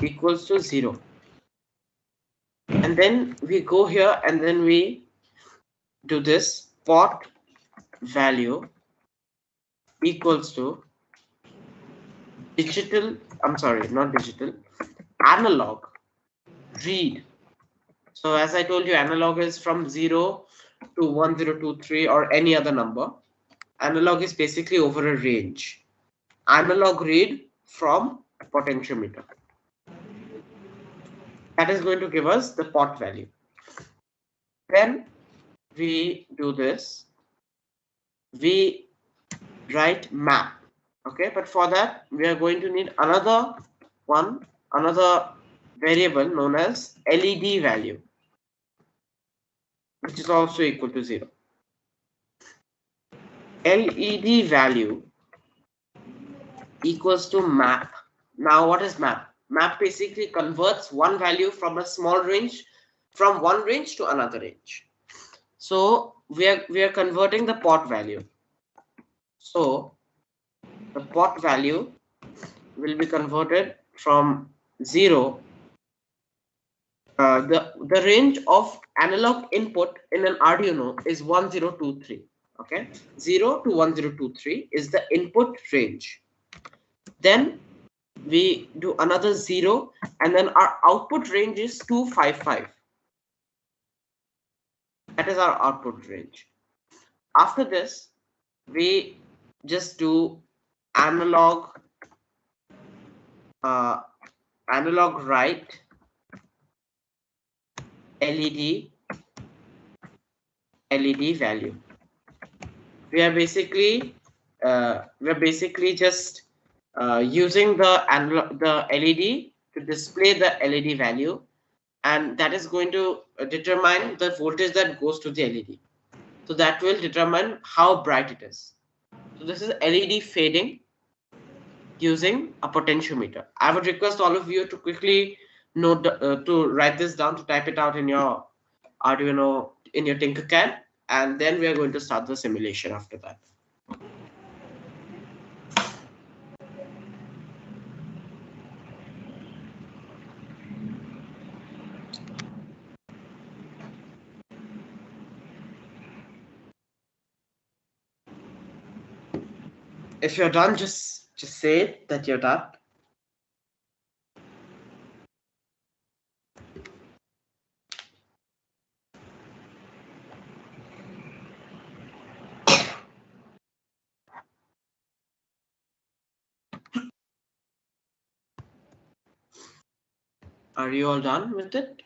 equals to 0. And then we go here, and then we do this pot value equals to analog read. So as I told you, analog is from 0 to 1023 or any other number. Analog is basically over a range. Analog read from potentiometer. That is going to give us the pot value. Then we do this. We write map. Okay, but for that we are going to need another variable known as LED value, which is also equal to 0. LED value equals to map. Now what is map? Map basically converts one value from a small range, from one range to another range. So we are converting the pot value. So the pot value will be converted from 0. The range of analog input in an Arduino is 1023. Okay, 0 to 1023 is the input range. Then we do another 0, and then our output range is 255. That is our output range. After this, we just do analog write LED value. We are basically just using the LED to display the LED value, and that is going to determine the voltage that goes to the LED. So that will determine how bright it is. So this is LED fading using a potentiometer. I would request all of you to quickly note to write this down, to type it out in your Arduino, in your Tinkercad, and then we are going to start the simulation after that. If you're done, just say it that you're done. Are you all done with it?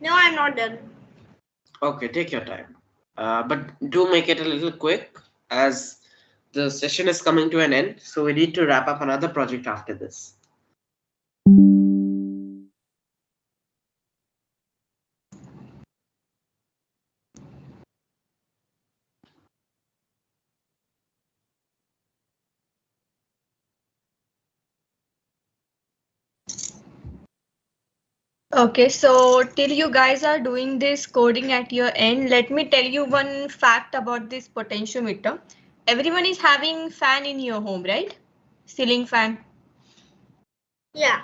No, I'm not done. Okay, take your time. But do make it a little quick as the session is coming to an end. So we need to wrap up another project after this. Okay, so till you guys are doing this coding at your end, let me tell you one fact about this potentiometer. Everyone is having fan in your home, right? Ceiling fan. Yeah.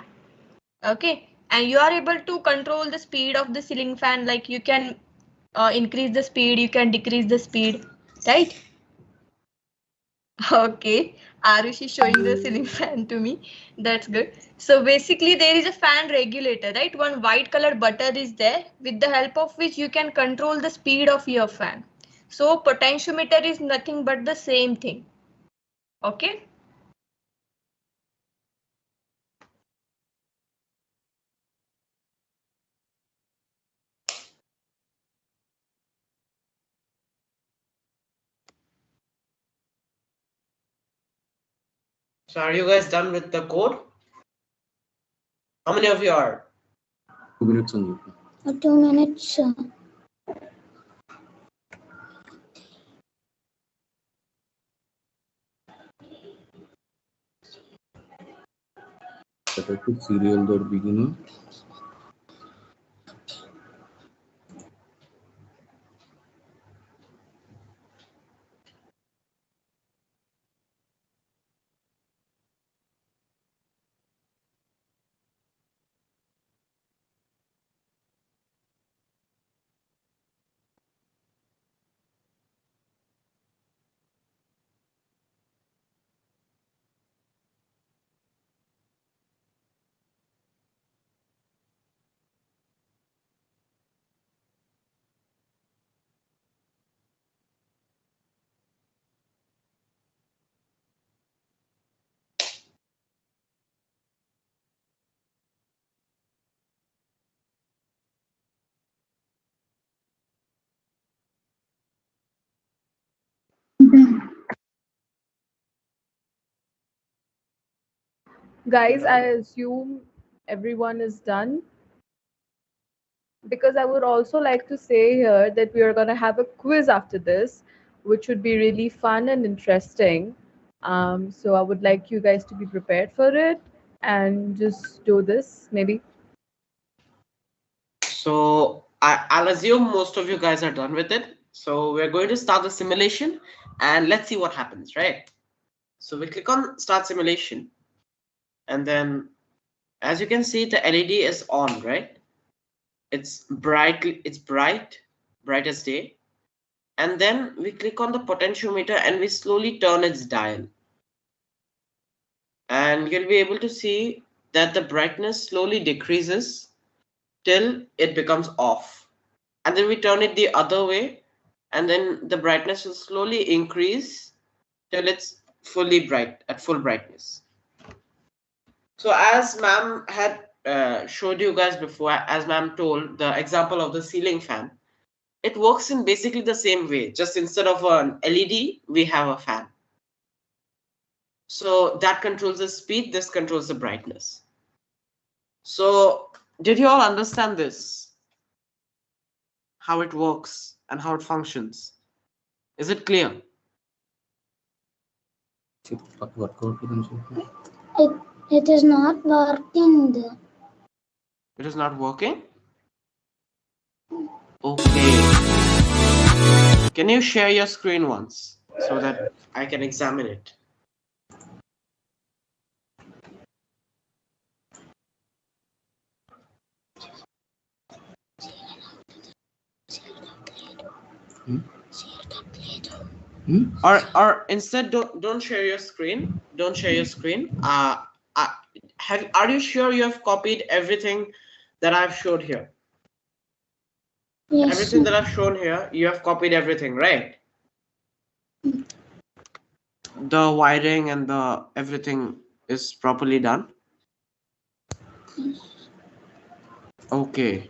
Okay, and you are able to control the speed of the ceiling fan, like you can increase the speed, you can decrease the speed, right? Okay, Arush is showing the ceiling fan to me. That's good. So basically there is a fan regulator, right? One white color button is there with the help of which you can control the speed of your fan. So potentiometer is nothing but the same thing. Okay. So are you guys done with the code? How many of you are? 2 minutes only. 2 minutes. Static serial dot beginner. Guys, I assume everyone is done, because I would also like to say here that we are going to have a quiz after this, which would be really fun and interesting. So I would like you guys to be prepared for it and just do this maybe. So I'll assume most of you guys are done with it. So we're going to start the simulation and let's see what happens, right? So we click on start simulation and then as you can see the LED is on, right? It's bright as day. And then we click on the potentiometer and we slowly turn its dial. And you'll be able to see that the brightness slowly decreases till it becomes off. And then we turn it the other way and then the brightness will slowly increase till it's fully bright at full brightness. So as ma'am had showed you guys before, as ma'am told the example of the ceiling fan, it works in basically the same way. Just instead of an LED, we have a fan. So that controls the speed, this controls the brightness. So did you all understand this? How it works and how it functions? Is it clear? It is not working. It is not working? Okay. Can you share your screen once so that I can examine it? Or instead don't share your screen. Don't share your screen. Are you sure you have copied everything that I've showed here? Yes. Everything that I've shown here, you have copied everything, right? The wiring and the everything is properly done. Okay.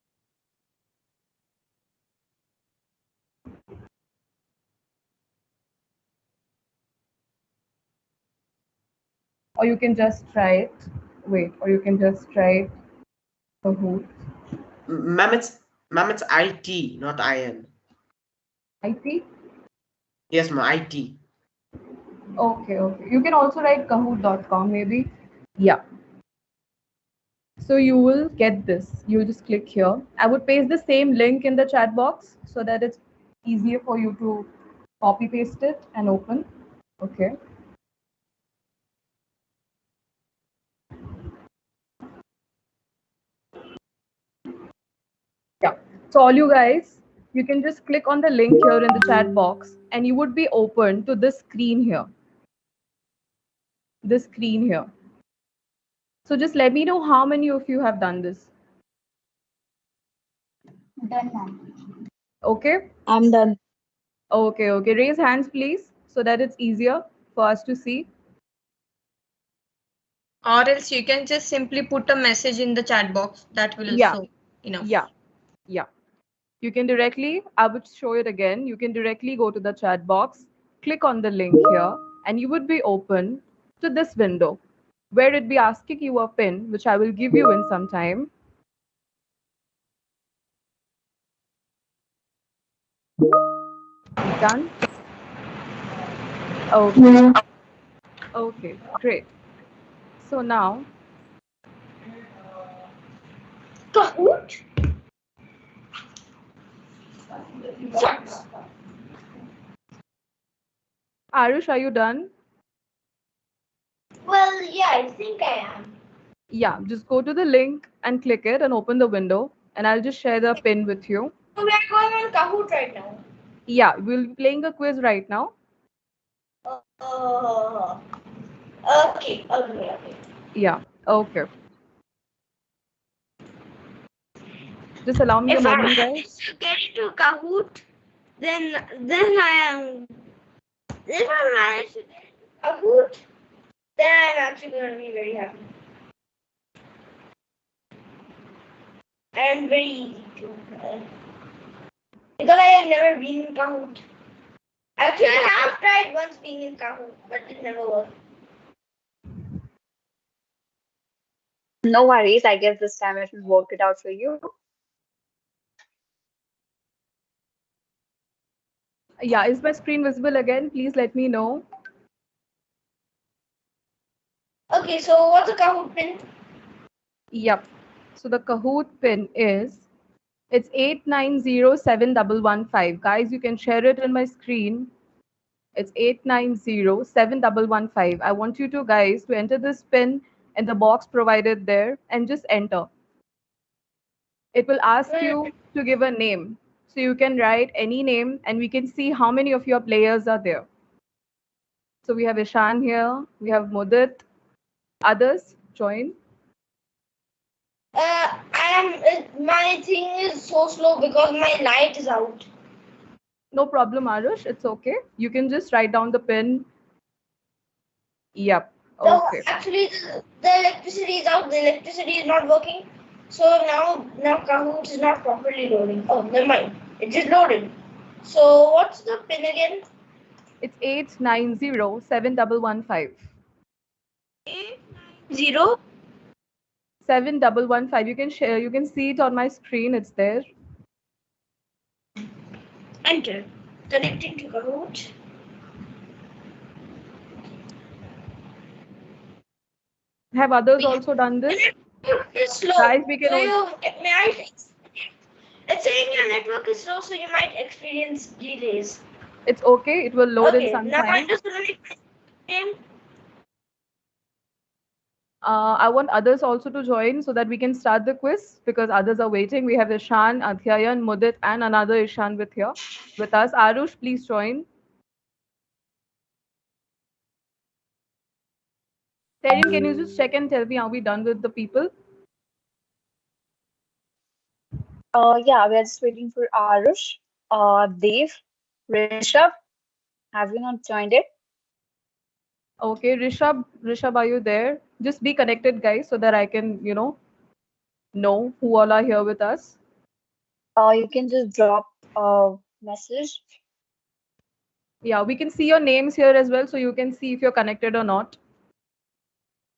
Or you can just try it. Wait, or you can just try Kahoot. Ma'am, it's IT, not IN. IT? Yes, ma'am, IT. Okay, okay. You can also write kahoot.com maybe. Yeah. So you will get this. You'll just click here. I would paste the same link in the chat box so that it's easier for you to copy paste it and open. Okay. Yeah. So all you guys, you can just click on the link here in the chat box and you would be open to this screen here. This screen here. So just let me know how many of you have done this. Done, ma'am. Okay. I'm done. Okay, okay. Raise hands, please, so that it's easier for us to see. Or else you can just simply put a message in the chat box. That will Yeah. also enough. Yeah. Yeah. You can directly, I would show it again. You can directly go to the chat box, click on the link here, and you would be open to this window where it be asking you a pin, which I will give you in some time. Done? Okay. Okay, great. So now, Kahoot? Arush, are you done? Well, yeah, I think I am. Yeah, just go to the link and click it and open the window, and I'll just share the pin with you. So we are going on Kahoot right now. Yeah, we'll be playing a quiz right now. Okay, okay. Yeah, okay. Just allow me a If moment, I guys. get into Kahoot, then I am. If I manage to get Kahoot, then I'm actually going to be very happy. And very easy too. Because I have never been in Kahoot. Actually, I have tried once being in Kahoot, but it never worked. No worries. I guess this time it will work it out for you. Yeah, is my screen visible again? Please let me know. Okay, so what's a Kahoot pin? Yep. So the Kahoot pin is, it's 8907115. Guys, you can share it in my screen. It's 8907115. I want you to guys to enter this pin in the box provided there and just enter. It will ask you to give a name. So you can write any name and we can see how many of your players are there. So we have Ishan here, we have Mudit, others join. My thing is so slow because my light is out. No problem, Arush. It's okay. You can just write down the pin. Yep. Okay. Actually, the electricity is out. The electricity is not working. So now Kahoot is not properly loading. Oh, never mind. It just loaded. So what's the pin again? It's 8907115. 0. 7115. You can share. You can see it on my screen. It's there. Enter. Connecting to Kahoot. Have others also done this? It's slow. Guys, we can So also. it's saying your network is slow, so you might experience delays. It's okay. It will load in some now time. I'm just gonna make my name. I want others also to join so that we can start the quiz because others are waiting. We have Ishan, Adhyayan, Mudit, and another Ishan with us. Arush, please join. Terin, can you just check and tell me, are we done with the people? Yeah, we are just waiting for Arush, Dev, Rishabh. Have you not joined it? Okay, Rishabh, are you there? Just be connected, guys, so that I can, know who all are here with us. You can just drop a message. Yeah, we can see your names here as well, so you can see if you're connected or not.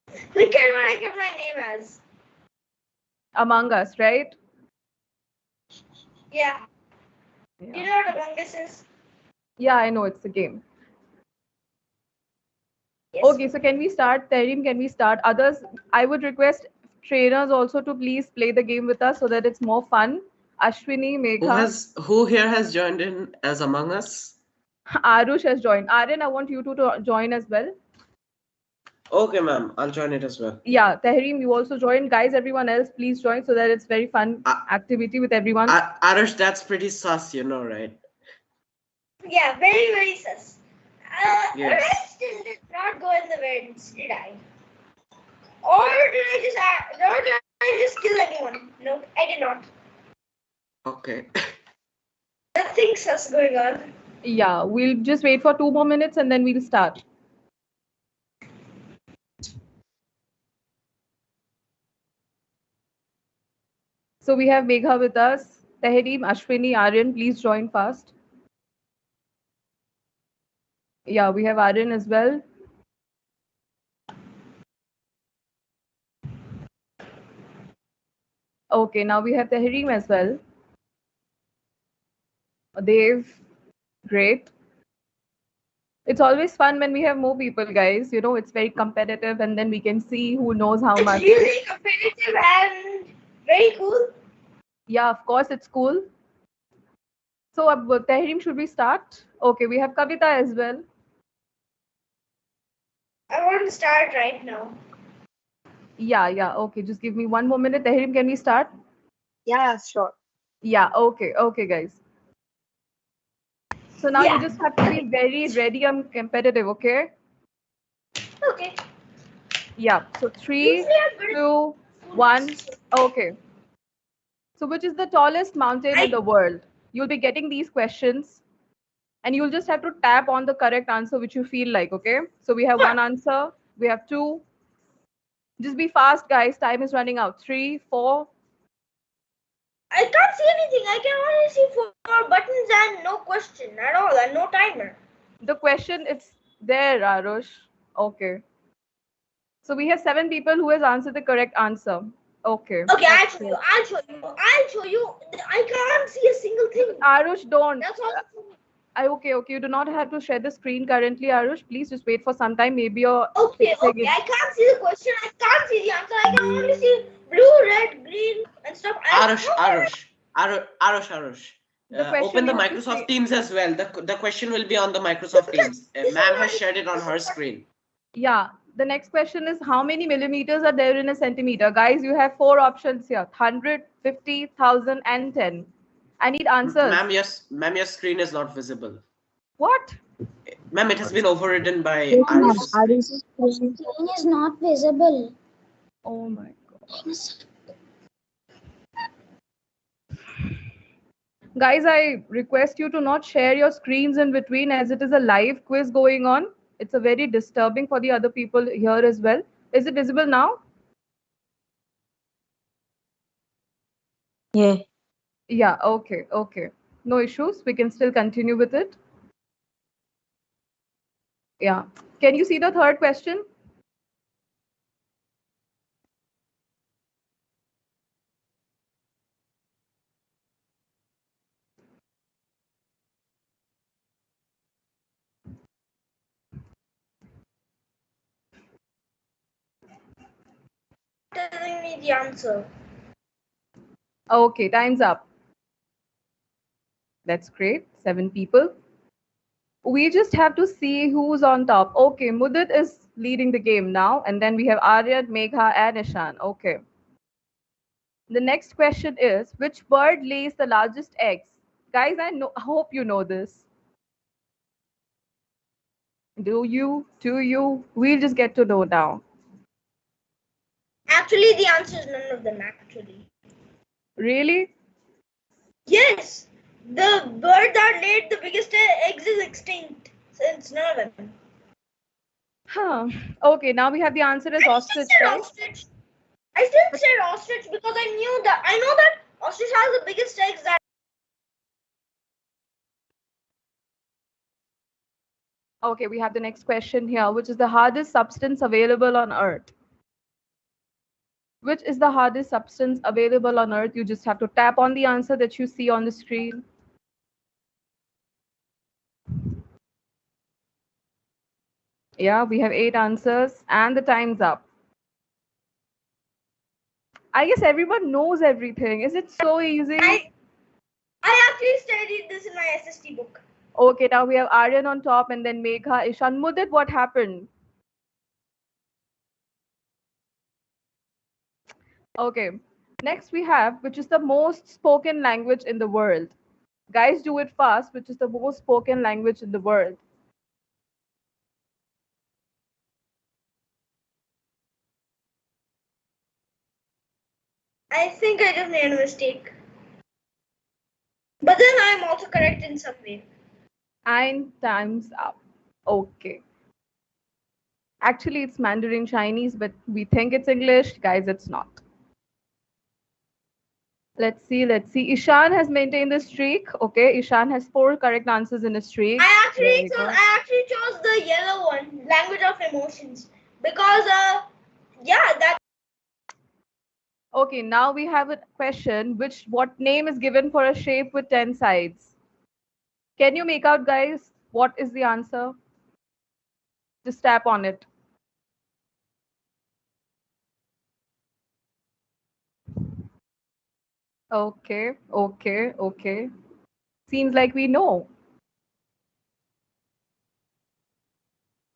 Look at what I kept my name as. Among Us, right? Yeah. Yeah. You know what Among Us is? Yeah, I know it's a game. Yes. Okay, so can we start? Tarim, can we start? Others, I would request trainers also to please play the game with us so that it's more fun. Ashwini, Megha, Who here has joined in as Among Us? Arush has joined. Aryan, I want you to join as well. Okay, ma'am. I'll join it as well. Yeah, Tahrim, you also join. Guys, everyone else, please join so that it's very fun activity with everyone. Arush, that's pretty sus, you know, right? Yeah, very, very sus. Yes. I still did not go in the vents, did I? Or did I just kill anyone? No, I did not. Okay. Nothing sus going on. Yeah, we'll just wait for 2 more minutes and then we'll start. So we have Megha with us. Tahrim, Ashwini, Aryan, please join fast. Yeah, we have Aryan as well. Okay, now we have Tahrim as well. Dave, great. It's always fun when we have more people, guys. You know, it's very competitive and then we can see who knows how It's much. really competitive and very cool. Yeah, of course, it's cool. So, Tahrim, should we start? Okay, we have Kavita as well. I want to start right now. Yeah, okay. Just give me 1 more minute. Tahrim, can we start? Yeah, sure. Yeah, okay, guys. So now you just have to be very ready and competitive, okay? Okay. Yeah, so 3, Usually I'm good at 2, 1. Okay. So which is the tallest mountain in the world? You'll be getting these questions and you'll just have to tap on the correct answer which you feel like, okay? So we have one answer, we have two. Just be fast, guys. Time is running out. 3, 4. I can't see anything. I can only see 4 buttons and no question at all and no timer. The question it's there, Arush. Okay. So we have 7 people who has answered the correct answer. Okay. Okay, I'll That's show it. you. I'll show you. I can't see a single thing. Arush, don't. That's all. Okay. You do not have to share the screen currently, Arush. Please just wait for some time. Maybe your Okay. fixing I can't see the question. I can't see the answer. I can only see blue, red, green, and stuff. Arush. The question Open the you have to Microsoft say. Teams as well. The question will be on the Microsoft Teams. Ma'am has shared it on her screen. Yeah. The next question is how many millimeters are there in a centimeter? Guys, you have 4 options here. 100, 50, 1000, and 10. I need answers. Ma'am, your screen is not visible. What? Ma'am, it has been overridden by Yes, ma'am. Arush's screen. Arish's screen is not visible. Oh my god. Guys, I request you to not share your screens in between as it is a live quiz going on. It's a very disturbing for the other people here as well. Is it visible now? Yeah. Yeah, okay. No issues. We can still continue with it. Yeah. Can you see the third question? Telling me the answer. Okay, time's up. That's great. 7 people. We just have to see who's on top. Okay, Mudit is leading the game now. And then we have Aryan, Megha, and Ishan. Okay. The next question is, which bird lays the largest eggs? Guys, I hope you know this. Do you? We'll just get to know now. Actually, the answer is none of them. Actually. Really? Yes. The bird that laid the biggest eggs is extinct. Since none of them. Huh. Okay, now we have the answer as ostrich, right? Ostrich. I still said ostrich because I know that ostrich has the biggest eggs that. Okay, we have the next question here, which is the hardest substance available on Earth. Which is the hardest substance available on Earth? You just have to tap on the answer that you see on the screen. Yeah, we have 8 answers and the time's up. I guess everyone knows everything. Is it so easy? I actually studied this in my SST book. Okay, now we have Aryan on top and then Megha, Ishan. Mudit, what happened? Okay, next we have, which is the most spoken language in the world. Guys, do it fast, which is the most spoken language in the world. I think I just made a mistake. But then I'm also correct in some way. And time's up. Okay. Actually, it's Mandarin Chinese, but we think it's English. Guys, it's not. Let's see. Ishan has maintained the streak. Okay, Ishan has 4 correct answers in a streak. I actually chose the yellow one, language of emotions, because yeah, that. Okay, now we have a question. What name is given for a shape with 10 sides? Can you make out, guys? What is the answer? Just tap on it. Okay. Seems like we know.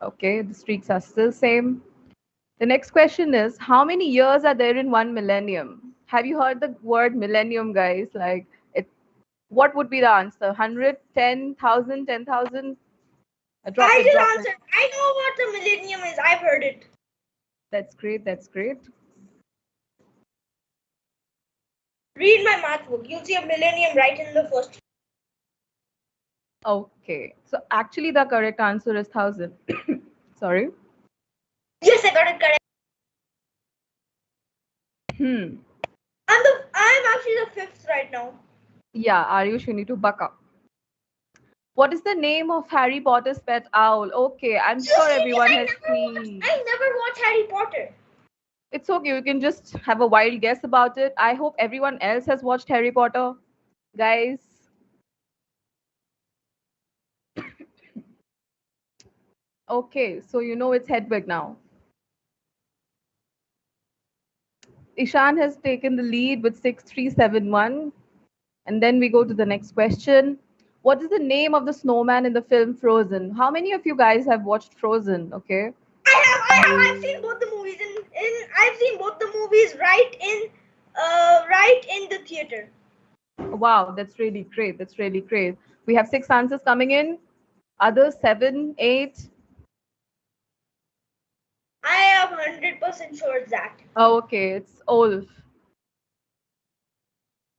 Okay, the streaks are still same. The next question is, how many years are there in 1 millennium? Have you heard the word millennium, guys? Like, what would be the answer? 100, 10,000, 10,000? Drop I it, just drop answered. it. I know what the millennium is. I've heard it. That's great. Read my math book. You'll see a millennium right in the first. Okay, so actually the correct answer is 1,000. Sorry. Yes, I got it correct. I'm actually the 5th right now. Yeah, Ayush, you need to buck up. What is the name of Harry Potter's pet owl? Okay, I'm sure everyone has seen. I never watched Harry Potter. It's okay, you can just have a wild guess about it. I hope everyone else has watched Harry Potter. Guys. Okay, so you know it's Hedwig now. Ishan has taken the lead with 6371. And then we go to the next question. What is the name of the snowman in the film Frozen? How many of you guys have watched Frozen? Okay. I've seen both the movies I've seen both the movies right in the theater. Wow, that's really great. We have 6 answers coming in. Others 7, 8. I am 100% sure it's that. Oh, okay, it's Olf.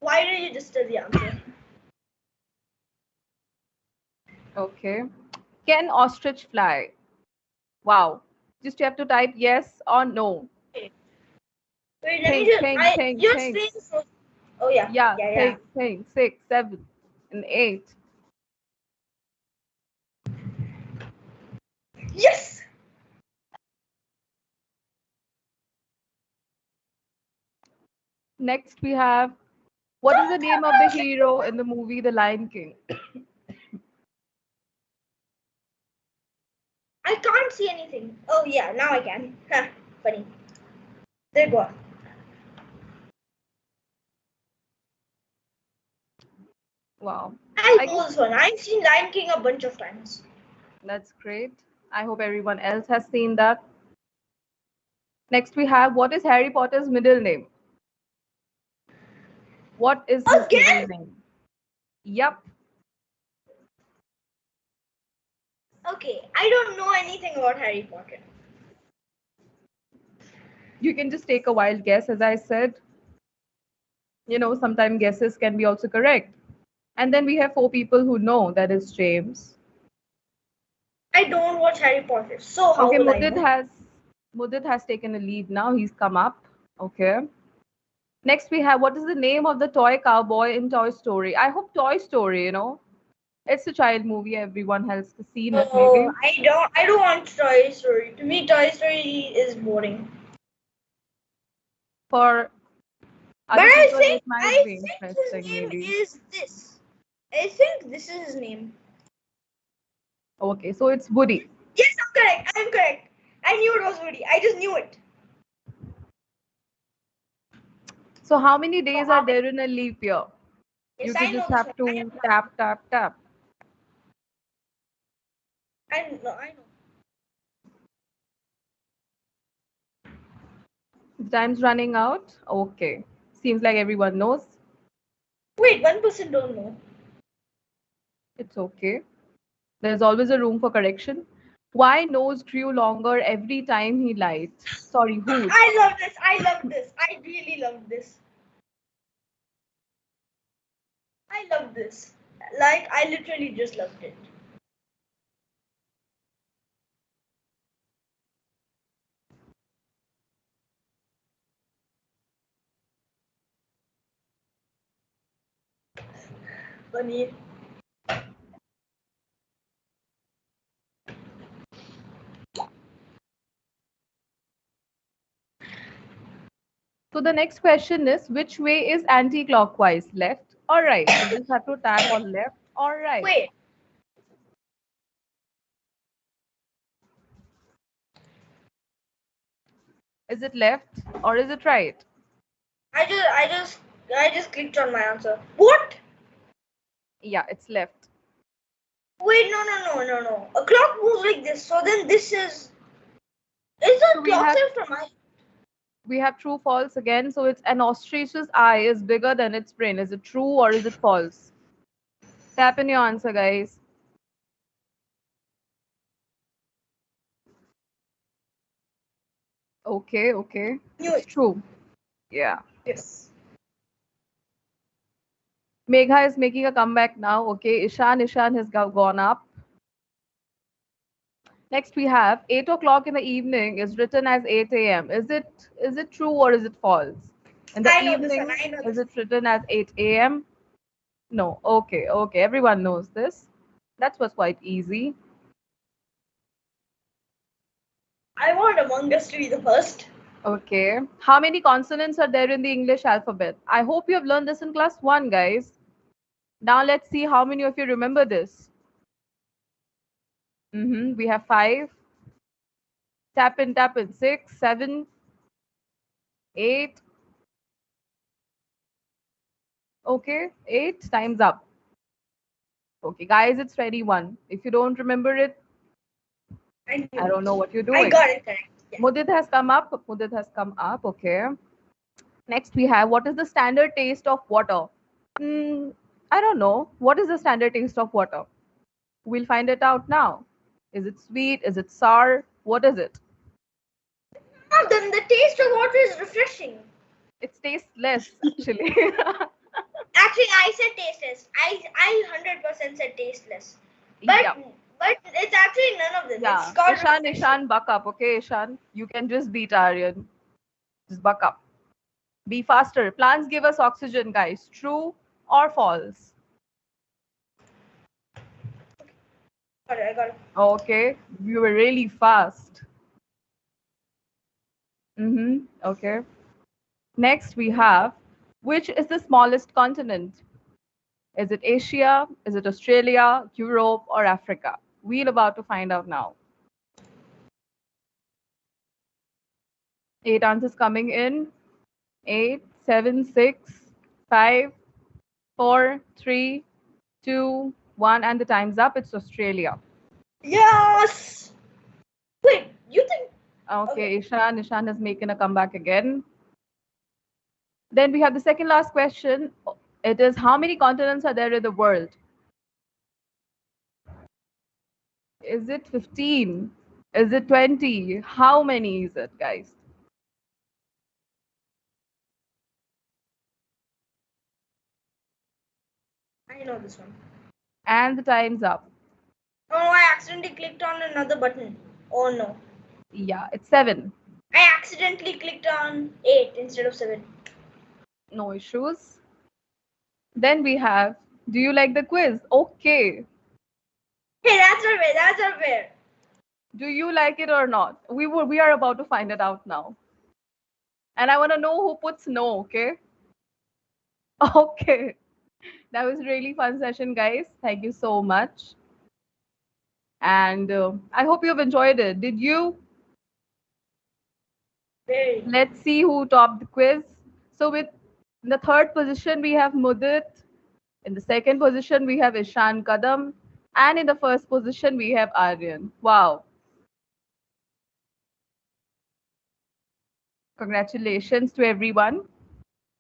Why did you just tell the answer? Okay. Can ostrich fly? Wow. Just you have to type yes or no. Wait, let me just. Think. Oh yeah. Yeah. Think. 6, 7, and 8. Yes. Next we have, what is the name of the hero in the movie The Lion King? I can't see anything. Oh yeah, now I can. Funny. There you go. Wow. I know this one. I've seen Lion King a bunch of times. That's great. I hope everyone else has seen that. Next we have, what is Harry Potter's middle name? What is his middle name? Yep. Okay, I don't know anything about Harry Potter. You can just take a wild guess, as I said. You know, sometimes guesses can be also correct. And then we have 4 people who know, that is James. I don't watch Harry Potter, so how will I know? Mudit has taken a lead now. He's come up. Okay. Next we have, what is the name of the toy cowboy in Toy Story? I hope Toy Story, you know. It's a child movie. Everyone has seen it, maybe. I don't want Toy Story. To me, Toy Story is boring. For But other I people, think it might be his interesting, name maybe. is this. I think this is his name. Okay, so it's Woody. Yes, I'm correct. I'm correct. I knew it was Woody. I just knew it. So how many days are there in a leap year? Yes, You I could know just this have one. to tap, tap, tap. I know. I know. The time's running out. Okay. Seems like everyone knows. Wait, 1% don't know. It's okay. There's always a room for correction. Why nose grew longer every time he lied? Sorry, whose? I love this. I love this. I really love this. I love this. Like, I literally just loved it. Funny. So the next question is, which way is anti-clockwise? Left or right? You just have to tap on left or right. Wait. Is it left or is it right? I just clicked on my answer. What? Yeah, it's left. Wait, no. A clock moves like this. So then this is the So clock set from my. we have true false again. So it's an ostrich's eye is bigger than its brain. Is it true or is it false? Tap in your answer, guys. Okay, okay. Knew It's it. true. Yeah. Yes. Megha is making a comeback now. Okay. Ishan has gone up. Next we have 8 o'clock in the evening is written as 8 a.m. Is it true or is it false? In the I know this one. evening, I know is this. it written as 8 a.m.? No. Okay, okay. Everyone knows this. That was quite easy. I want Among Us to be the first. Okay. How many consonants are there in the English alphabet? I hope you have learned this in class 1, guys. Now let's see how many of you remember this. We have 5. Tap in, 6, 7, 8. Okay, 8. Time's up. Okay, guys, it's 21. If you don't remember it, I don't know what you're doing. I got it correct. Yeah. Mudit has come up. Mudit has come up. Okay. Next, we have what is the standard taste of water? I don't know. What is the standard taste of water? We'll find it out now. Is it sweet? Is it sour? What is it? Then the taste of water is refreshing. It tasteless, actually. Actually, I said tasteless. I 100% said tasteless. But Yeah. but it's actually none of this. Yeah. It's called Ishan, buck up. Okay, Ishan. You can just beat Aryan. Just buck up. Be faster. Plants give us oxygen, guys. True or false? I got it. Okay. You were really fast. Okay. Next, we have which is the smallest continent? Is it Asia? Is it Australia, Europe, or Africa? We're about to find out now. 8 answers coming in. 8, 7, 6, 5, 4, 3, 2, 1, and the time's up. It's Australia. Yes. Wait, you think? Okay, Ishan is making a comeback again. Then we have the second last question. It is how many continents are there in the world? Is it 15? Is it 20? How many is it, guys? I know this one. And the time's up. Oh, I accidentally clicked on another button. Oh no. Yeah, it's 7. I accidentally clicked on 8 instead of 7. No issues. Then we have, do you like the quiz? Okay. Hey, that's unfair. That's unfair. Do you like it or not? We are about to find it out now. And I want to know who puts no, okay? Okay. That was really fun session, guys. Thank you so much. And I hope you've enjoyed it. Did you? Very. Let's see who topped the quiz. So with in the third position, we have Mudit. In the second position, we have Ishan Kadam. And in the first position, we have Aryan. Wow. Congratulations to everyone.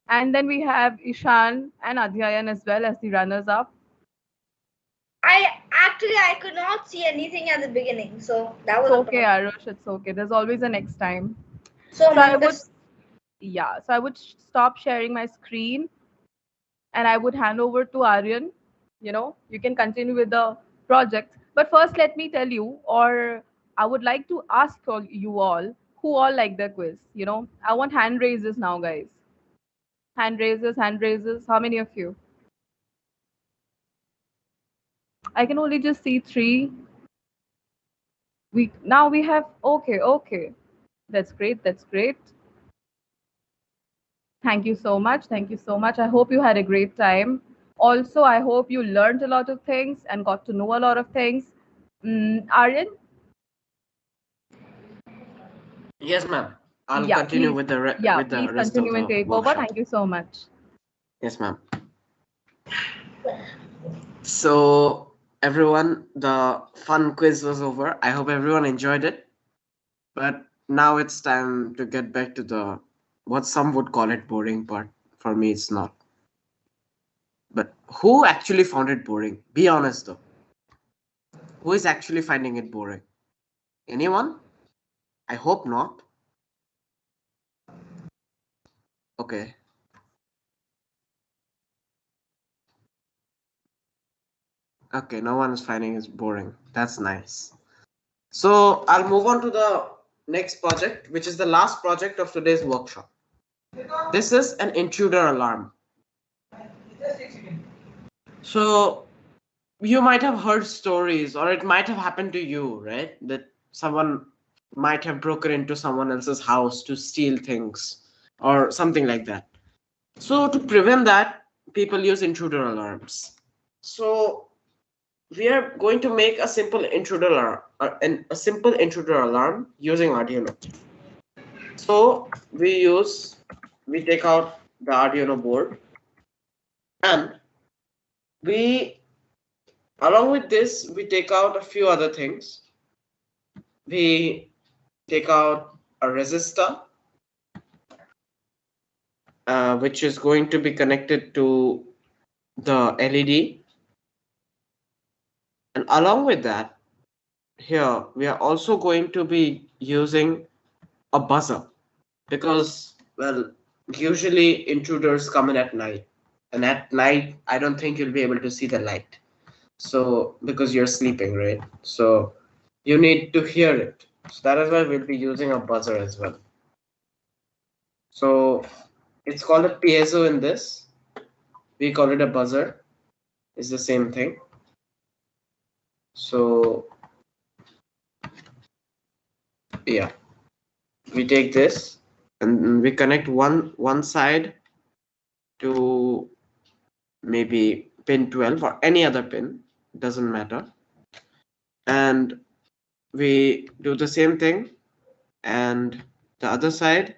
And then we have Ishan and Adhyayan as well as the runners-up. I could not see anything at the beginning, so that was It's a okay, problem. Arush. It's okay. There's always a next time. So So I among would, us, yeah. So I would stop sharing my screen, and I would hand over to Aryan. You can continue with the project. But first, let me tell you, or I would like to ask you all who all like the quiz. I want hand raises now, guys. Hand raises, hand raises. How many of you? I can only just see 3. Now we have, okay. That's great. That's great. Thank you so much. Thank you so much. I hope you had a great time. Also, I hope you learned a lot of things and got to know a lot of things. Aryan? Yes, ma'am. I'll Yeah, continue please. with the Yeah, with the please rest of continue and the take over. workshop. Thank you so much. Yes, ma'am. So everyone, the fun quiz was over. I hope everyone enjoyed it. But now it's time to get back to the what some would call it boring part. For me, it's not. But who actually found it boring? Be honest though. Who is actually finding it boring? Anyone? I hope not. Okay. Okay, no one is finding it boring. That's nice. So I'll move on to the next project, which is the last project of today's workshop. This is an intruder alarm. So you might have heard stories, or it might have happened to you, right? That someone might have broken into someone else's house to steal things or something like that. So to prevent that, people use intruder alarms. So we are going to make a simple intruder alarm, a simple intruder alarm using Arduino. So we take out the Arduino board, and we along with this we take out a few other things. We take out a resistor, which is going to be connected to the LED, and along with that, here we are also going to be using a buzzer, because well, usually intruders come in at night, and at night I don't think you'll be able to see the light, so because you're sleeping, right? So you need to hear it, so that is why we'll be using a buzzer as well. So it's called a piezo in this, we call it a buzzer, it's the same thing. So yeah, we take this and we connect one side to maybe pin 12 or any other pin, doesn't matter, and we do the same thing, and the other side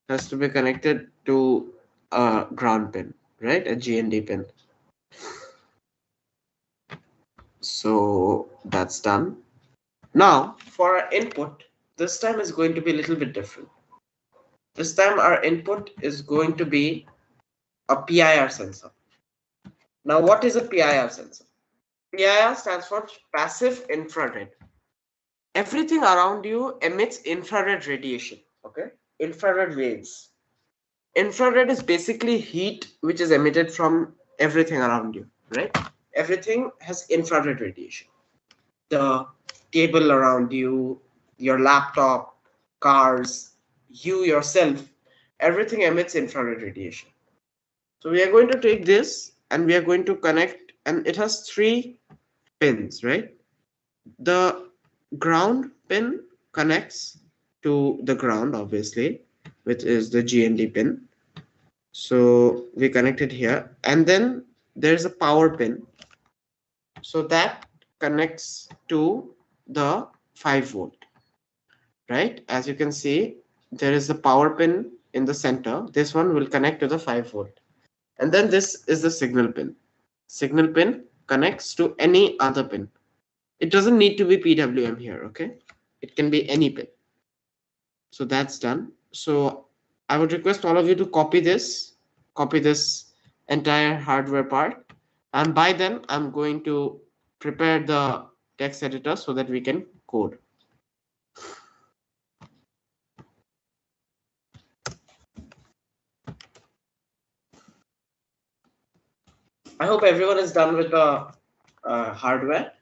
has to be connected to a ground pin, right? A GND pin. So that's done. Now for our input, this time is going to be a little bit different. This time our input is going to be a PIR sensor. Now what is a PIR sensor? PIR stands for passive infrared. Everything around you emits infrared radiation, okay? Infrared waves. Infrared is basically heat which is emitted from everything around you, right? Everything has infrared radiation. The table around you, your laptop, cars, you yourself, everything emits infrared radiation. So we are going to take this and we are going to connect, and it has 3 pins, right? The ground pin connects to the ground, obviously. which is the GND pin. So we connected here, and then there's a power pin. So that connects to the 5 volt, right? As you can see, there is the power pin in the center. This one will connect to the 5 volt. And then this is the signal pin. Signal pin connects to any other pin. It doesn't need to be PWM here, okay? It can be any pin. So that's done. So I would request all of you to copy this entire hardware part. And by then, I'm going to prepare the text editor so that we can code. I hope everyone is done with the hardware.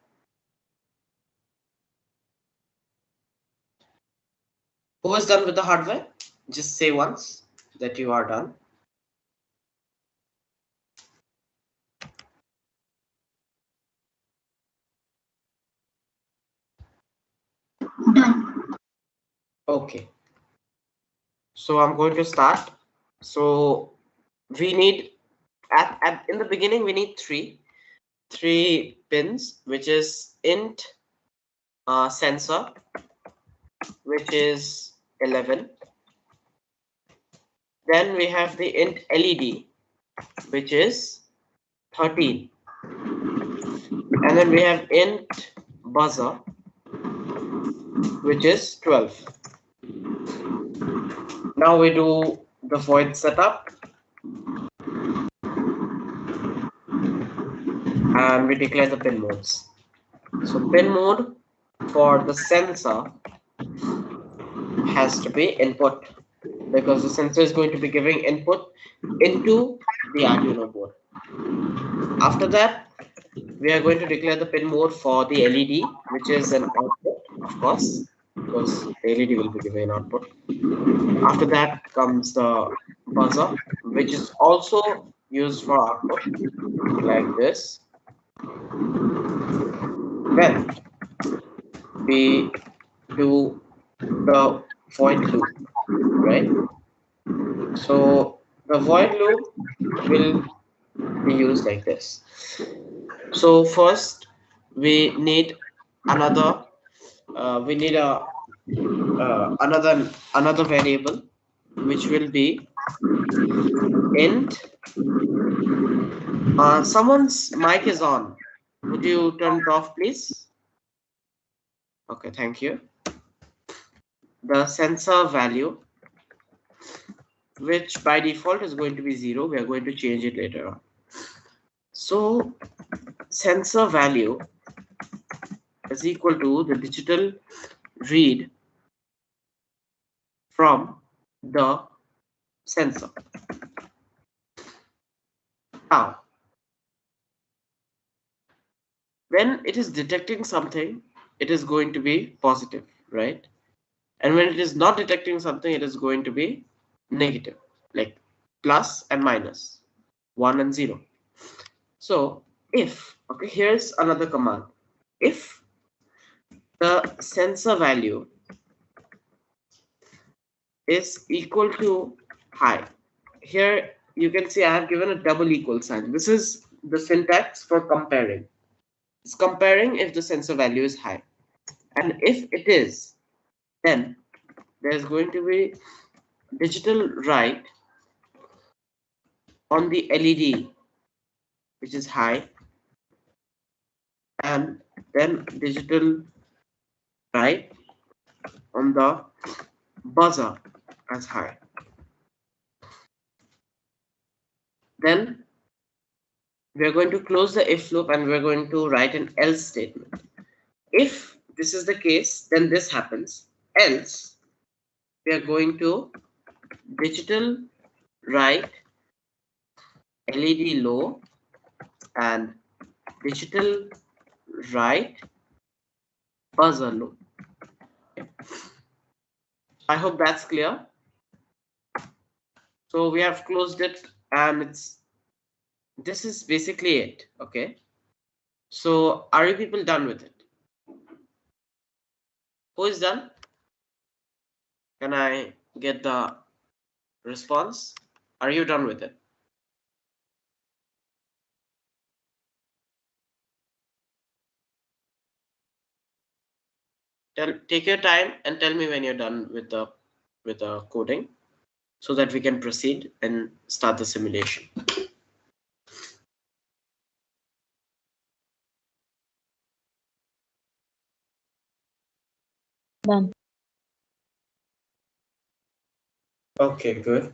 Who is done with the hardware? Just say once that you are done. Done. Okay. So I'm going to start. So we need in the beginning we need three pins, which is int sensor, which is 11. Then we have the int LED, which is 13. And then we have int buzzer, which is 12. Now we do the void setup. And we declare the pin modes. So pin mode for the sensor has to be input, because the sensor is going to be giving input into the Arduino board. After that, we are going to declare the pin mode for the LED, which is an output, of course, because the LED will be giving an output. After that comes the buzzer, which is also used for output, like this. Then we do the void loop, right? So the void loop will be used like this. So first we need another another variable, which will be int. Someone's mic is on. Would you turn it off, please? Okay, thank you. The sensor value, which by default is going to be 0. We are going to change it later on. So sensor value is equal to the digital read from the sensor. Now, when it is detecting something, it is going to be positive, right? And when it is not detecting something, it is going to be negative, like plus and minus, 1 and 0. So if, okay, here's another command. If the sensor value is equal to high, here you can see I have given a double equal sign. This is the syntax for comparing. It's comparing if the sensor value is high. And if it is, then there's going to be digital write on the LED, which is high, and then digital write on the buzzer as high. Then we are going to close the if loop and we're going to write an else statement. If this is the case, then this happens. Else, we are going to digital write LED low and digital write buzzer low. I hope that's clear. So we have closed it, and this is basically it. Okay. So are you people done with it? Who is done? Can I get the response? Are you done with it? Take your time and tell me when you're done with the coding, so that we can proceed and start the simulation. Done. Okay, good.